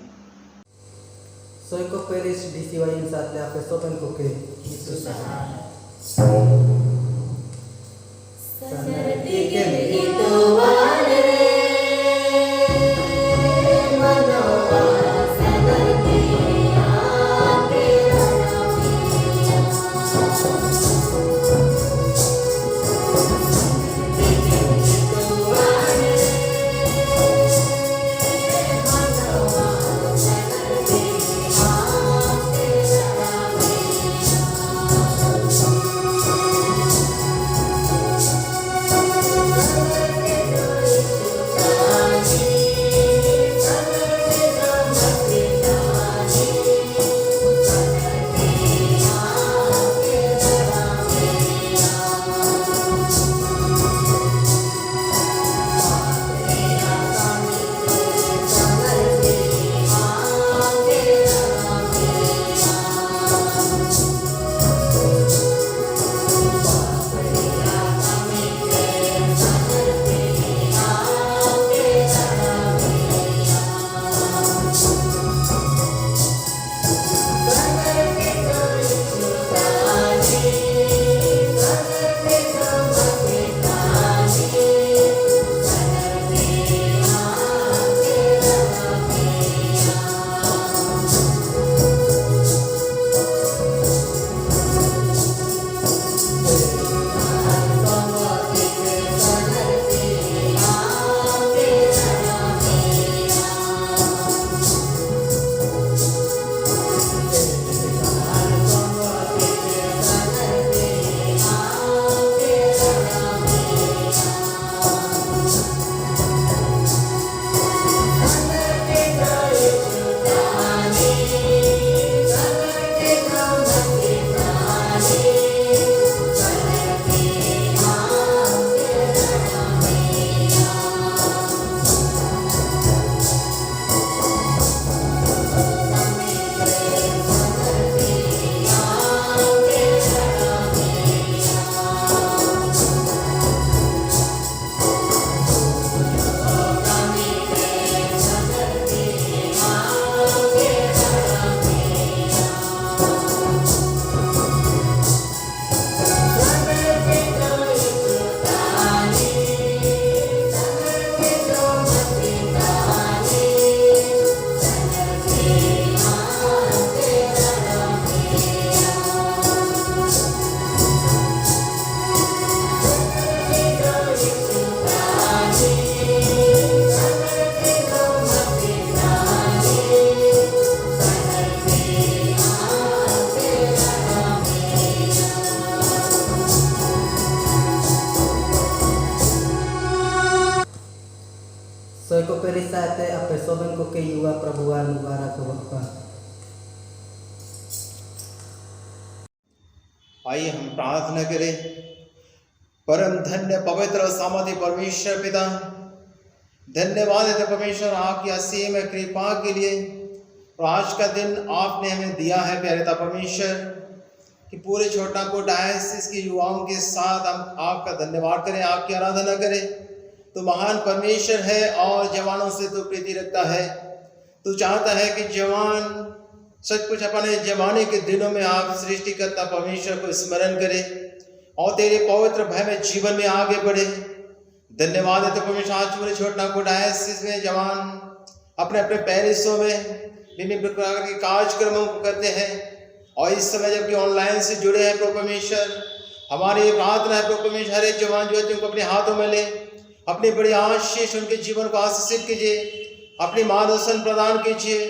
Soy Copelis disiwain saat le ape sopan koke. Sanarti ke itu wale manowa sanarti aake युवा प्रभुआ मुबारक हो। आइए हम प्रार्थना करें। परम धन्य पवित्र और सामर्थ्य परमेश्वर पिता, धन्यवाद है परमेश्वर आपकी असीम कृपा के लिए। और आज का दिन आपने हमें दिया है प्यारे पिता परमेश्वर, कि पूरे छोटापुर डायसिस के युवाओं के साथ हम आपका धन्यवाद करें, आपकी आराधना करें। तो महान परमेश्वर है और जवानों से तो प्रीति रखता है। तू चाहता है कि जवान सच कुछ अपने जवानी के दिनों में आप सृष्टिकर्ता परमेश्वर को स्मरण करे और तेरे पवित्र भय में जीवन में आगे बढ़े। धन्यवाद है तो परमेश्वर आज पूरे छोटापुर डायसिस में जवान अपने अपने पैरिसों में विभिन्न प्रकार के कार्यक्रमों को करते हैं। और इस समय जबकि ऑनलाइन से जुड़े हैं प्रभु परमेश्वर, हमारी प्रार्थना है प्रभु परमेश्वर हर एक जवान जो है उनको अपने हाथों में ले, अपनी बड़ी आशीष उनके जीवन को आशीषित कीजिए, अपनी मार्गदर्शन प्रदान कीजिए,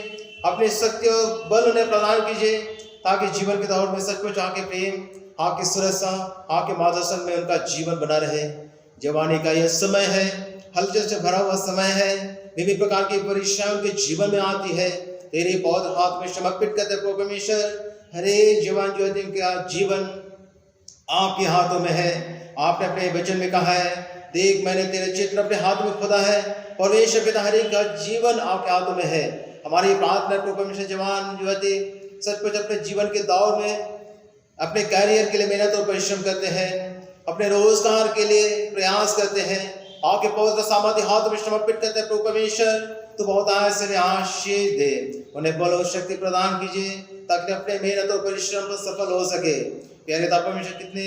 अपनी शक्ति और बल उन्हें प्रदान कीजिए, ताकि जीवन के दौर में सचमुच आपके प्रेम, आपकी सुरक्षा, आपके मार्गदर्शन में उनका जीवन बना रहे। जवानी का यह समय है, हलचल से भरा हुआ समय है, विभिन्न प्रकार की परीक्षाएं उनके जीवन में आती है। तेरे पौध हाथ में समर्पित करते प्रभु परमेश्वर, हरे जवान जो है उनका जीवन आपके हाथों में है। आपने अपने वचन में कहा है, देख मैंने तेरे चित्र अपने हाथ में खुदा है। परमेश्वर पिता हर एक का जीवन आपके हाथों में है। हमारी प्रार्थना प्रभु परमेश्वर जवान जो है सचमुच अपने जीवन के दौर में अपने कैरियर के लिए मेहनत और परिश्रम करते हैं, अपने रोजगार के लिए प्रयास करते हैं, आपके पवित्र सामर्थ्य हाथ में समर्पित करते हैं प्रभु परमेश्वर। तो बहुत आशीष दे, उन्हें बल और शक्ति प्रदान कीजिए ताकि अपने मेहनत और परिश्रम पर सफल हो सके। प्यारे पिता परमेश्वर, कितने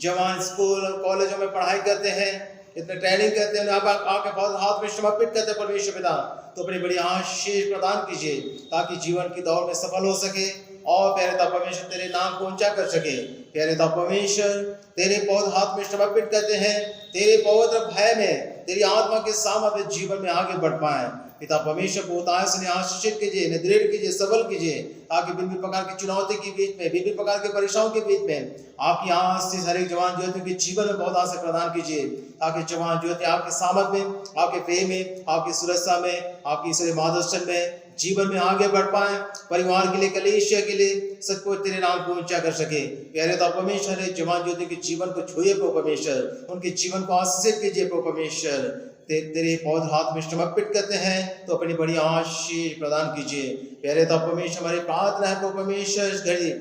जवान स्कूल और कॉलेजों में पढ़ाई करते हैं, इतने ट्रेनिंग करते हैं, आपके हाथ में समर्पित करते हैं परमेश्वर पिता। तो अपनी बड़ी आशीष प्रदान कीजिए ताकि जीवन की दौड़ में सफल हो सके और प्यारे पिता परमेश्वर तेरे नाम को ऊंचा कर सके। प्यारे पिता परमेश्वर, तेरे पौध हाथ में समर्पित करते हैं, तेरे पवित्र भय में तेरी आत्मा के सामर्थ्य जीवन में आगे बढ़ पाए। पिता परमेश्वर को उतार आशीषित कीजिए, दृढ़ कीजिए, सबल कीजिए, ताकि विभिन्न प्रकार की चुनौती के बीच में, विभिन्न प्रकार के परीक्षाओं के बीच में आपकी आशीष हर एक जवान जो है जीवन में बहुत आशीष प्रदान कीजिए, ताकि जवान जो है आपके सामर्थ में, आपके प्रेम में, आपकी सुरक्षा में, आपकी ईश्वरीय मार्गदर्शन में जीवन में आगे बढ़ पाए, परिवार के लिए, कलीसिया के लिए सचमुच तेरे नाम को ऊंचा कर सके। प्यारे तो परमेश्वर जवान ज्योति के जीवन को छुए प्रभु परमेश्वर, उनके जीवन को आशीषित कीजिए प्रभु परमेश्वर। तेरे पौध हाथ में समर्पित करते हैं तो अपनी बड़ी आशीष प्रदान कीजिए। प्यारे तो परमेश्वर, हमारी प्रार्थना है प्रभु परमेश्वर, इस घड़ी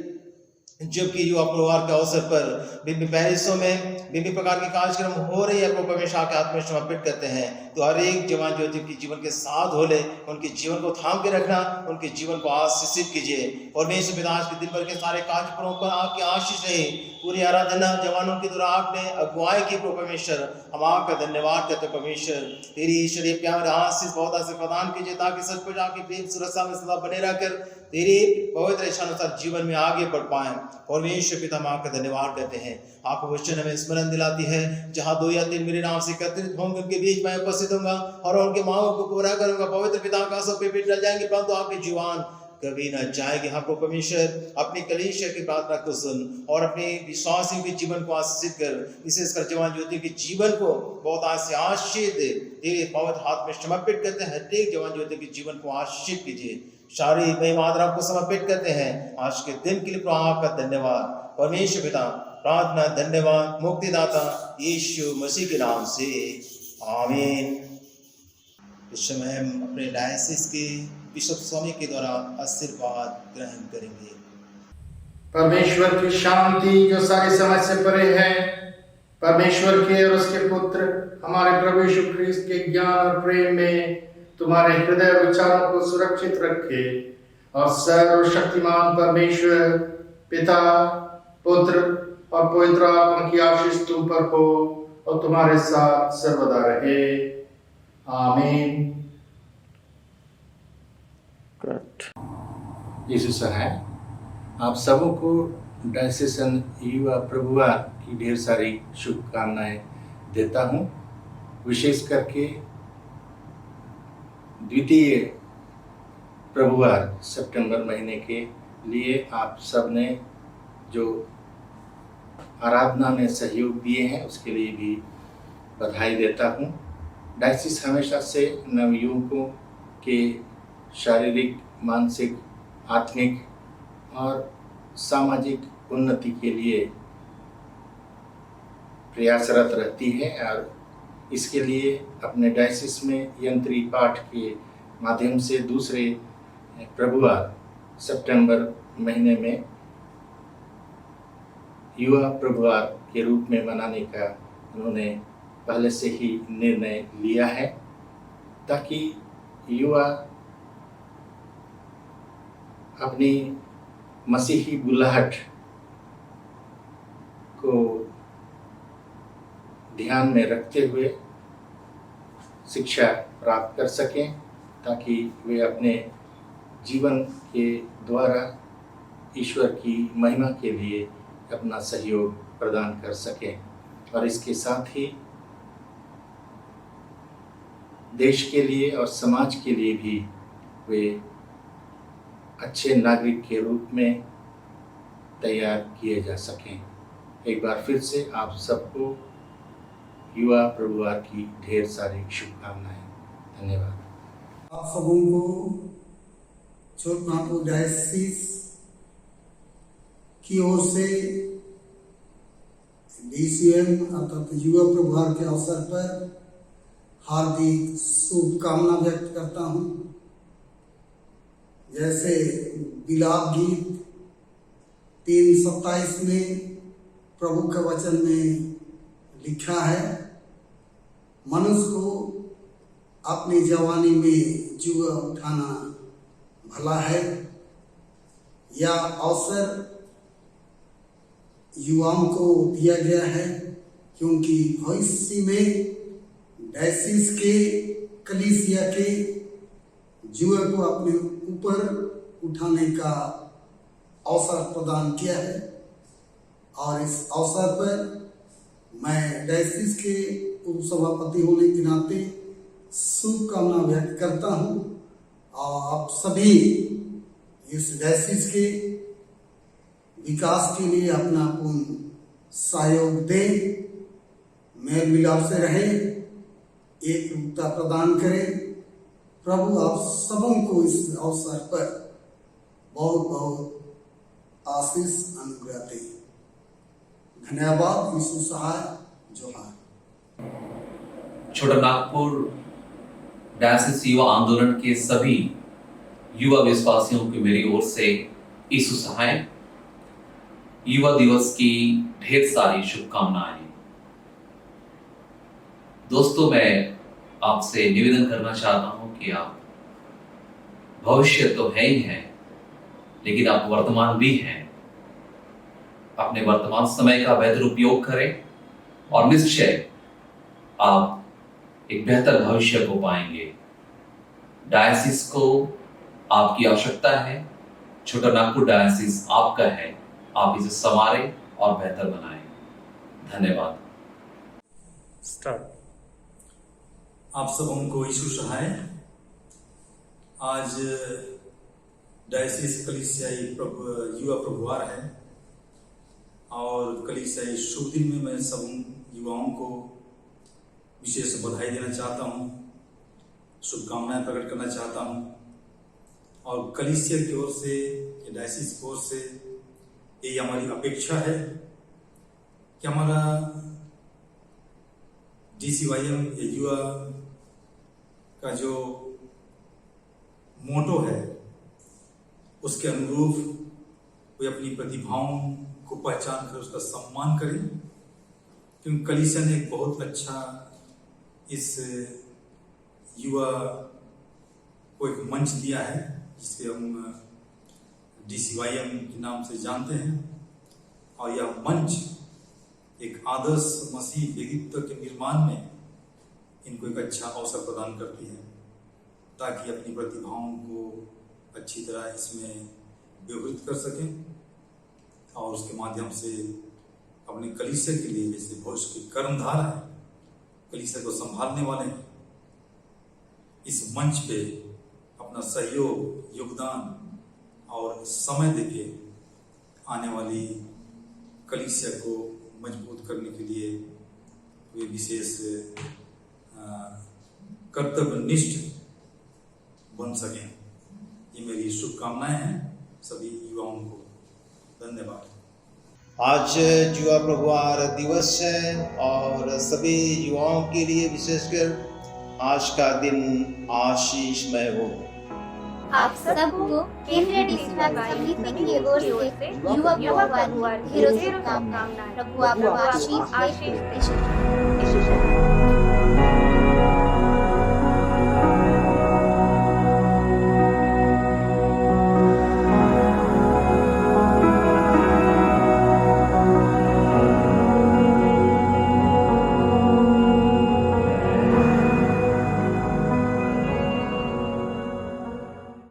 जबकि युवा परिवार के अवसर पर विभिन्न पैरिसों में विभिन्न प्रकार के कार्यक्रम हो रही है, प्रभु परमेश्वर के हाथ में समर्पित करते हैं। तो हर एक जवान जो जिनके जीवन के साथ हो ले, उनके जीवन को थाम के रखना, उनके जीवन को आशीषित कीजिए। और परमेश्वर पिता, आज के दिन भर के सारे कार्यक्रमों पर आपकी आशीष रहे। पूरी आराधना जवानों के द्वारा आपने अगुवाई की प्रभु परमेश्वर, हम आपका धन्यवाद करते परमेश्वर। तेरी ईश्वरीय प्यार आशीष बहुत आशीष प्रदान कीजिए, ताकि सचमुच आपकी प्रेम सुरक्षा में सदा बने रहकर तेरे पवित्र इच्छानुसार जीवन में आगे बढ़ पाए। और परमेश्वर पिता, हम आपका धन्यवाद करते हैं। आपका वचन हमें स्मरण दिलाती है, जहाँ 2 या 3 मेरे नाम से एकत्रित होंगे उनके बीच में उपस्थित होगा और उनके मांगों को पूरा करूंगा। पवित्र पिता का सब पे डल जाएंगे, परंतु आपके जीवन कभी न जाएगी। हाँ प्रभु परमेश्वर, अपनी कलीसिया की प्रार्थना को सुन और अपने विश्वासियों के जीवन को आशीषित कर, विशेषकर जवान ज्योति के जीवन को बहुत आशीष दे। तेरे पवित्र हाथ में समर्पित करते हैं, हर एक जवान ज्योति के जीवन को आशीषित कीजिए। सारी महिमा आपको समर्पित करते हैं आज के दिन के लिए। प्रभु आपका धन्यवाद परमेश्वर पिता, प्रार्थना धन्यवाद मुक्तिदाता यीशु मसीह के नाम से, आमीन। इस समय हम अपने डायसिस के बिशप स्वामी के द्वारा आशीर्वाद ग्रहण करेंगे। परमेश्वर की शांति जो सारी समझ से परे है, परमेश्वर के और उसके पुत्र हमारे प्रभु यीशु ख्रीस्त के ज्ञान और प्रेम में तुम्हारे हृदय विचारों को सुरक्षित रखे और सर्वशक्तिमान परमेश्वर पिता, पुत्र और पवित्र आत्मा की आशीष तुम पर हो और तुम्हारे साथ सर्वदा रहे, आमीन। यीशु सहाय आप सबों को डायसेसन युवा प्रभुआ की ढेर सारी शुभकामनाएं देता हूं। विशेष करके द्वितीय प्रभुवार सितंबर महीने के लिए आप सब ने जो आराधना में सहयोग दिए हैं उसके लिए भी बधाई देता हूं। डायसिस हमेशा से नवयुवकों के शारीरिक, मानसिक, आत्मिक और सामाजिक उन्नति के लिए प्रयासरत रहती है और इसके लिए अपने डायसिस में यंत्री पाठ के माध्यम से दूसरे प्रभुवार सितंबर महीने में युवा प्रभुवार के रूप में मनाने का उन्होंने पहले से ही निर्णय लिया है, ताकि युवा अपनी मसीही बुलाहट को ध्यान में रखते हुए शिक्षा प्राप्त कर सकें, ताकि वे अपने जीवन के द्वारा ईश्वर की महिमा के लिए अपना सहयोग प्रदान कर सकें और इसके साथ ही देश के लिए और समाज के लिए भी वे अच्छे नागरिक के रूप में तैयार किए जा सकें। एक बार फिर से आप सबको युवा प्रभुवार की ढेर सारी शुभकामनाएं। धन्यवाद। आप सबों को छोटनागपुर डायसिस की ओर से DCM अर्थात युवा प्रभुवार के अवसर पर हार्दिक शुभकामना व्यक्त करता हूँ। जैसे विलाप गीत 3:27 में प्रभु के वचन में लिखा है, मनुष्य को अपनी जवानी में जुआ उठाना भला है। यह अवसर युवाओं को दिया गया है क्योंकि भविष्य में डायसिस के कलीसिया के जुए को अपने ऊपर उठाने का अवसर प्रदान किया है और इस अवसर पर मैं डायसिस के उपसभापति होने के नाते शुभकामना व्यक्त करता हूँ और आप सभी इस डायसिस के विकास के लिए अपना पूर्ण सहयोग दें, मेल मिलाप से रहें, एक रूपता प्रदान करें। प्रभु आप सबों को इस अवसर पर बहुत बहुत आशीष अनुग्रह दे। धन्यवाद। यीशु सहाय। जोहार। छोटानागपुर डायसिस युवा आंदोलन के सभी युवा विश्वासियों को मेरी ओर से यीशु सहाय युवा दिवस की ढेर सारी शुभकामनाएं। दोस्तों, मैं आपसे निवेदन करना चाहता हूं कि आप भविष्य तो है ही हैं, लेकिन आप वर्तमान भी हैं। अपने वर्तमान समय का बेहतर उपयोग करें और निश्चय आप एक बेहतर भविष्य को पाएंगे। डायसिस को आपकी आवश्यकता है, छोटानागपुर डायसिस आपका है। आप इसे संवारें और बेहतर बनाएं। धन्यवाद। स्टार्ट। आप सबों को यीशु सहाय। आज डायसिस कलीसियाई युवा प्रभुवार है और कलीसियाई शुभ दिन में मैं सब युवाओं को विशेष बधाई देना चाहता हूँ, शुभकामनाएं प्रकट करना चाहता हूँ और कलीसिया की ओर से, डायसिस की ओर से ये हमारी अपेक्षा है कि हमारा DCYM युवा का जो मोटो है उसके अनुरूप वे अपनी प्रतिभाओं को पहचान कर उसका सम्मान करें, क्योंकि कलीसिया ने एक बहुत अच्छा इस युवा को एक मंच दिया है जिसे हम DCYM के नाम से जानते हैं और यह मंच एक आदर्श मसीह व्यक्तित्व के निर्माण में इनको एक अच्छा अवसर प्रदान करती है ताकि अपनी प्रतिभाओं को अच्छी तरह इसमें व्यवहृत कर सकें और उसके माध्यम से अपने कलीसिया के लिए, जैसे भविष्य की कर्मधार है, कलीसिया को संभालने वाले हैं, इस मंच पे अपना सहयोग, योगदान और समय देके आने वाली कलीसिया को मजबूत करने के लिए वे विशेष कर्तव्यनिष्ठ बन सकें। ये मेरी शुभकामनाएं हैं सभी युवाओं को। धन्यवाद। आज युवा प्रभुवार दिवस है और सभी युवाओं के लिए विशेषकर आज का दिन आशीषमय हो। आप सबको केंद्रीय डिसिप्लिन समिति की ओर से युवा प्रभुवार ढेरों शुभकामनाएं। प्रभु आपको आशीष दे।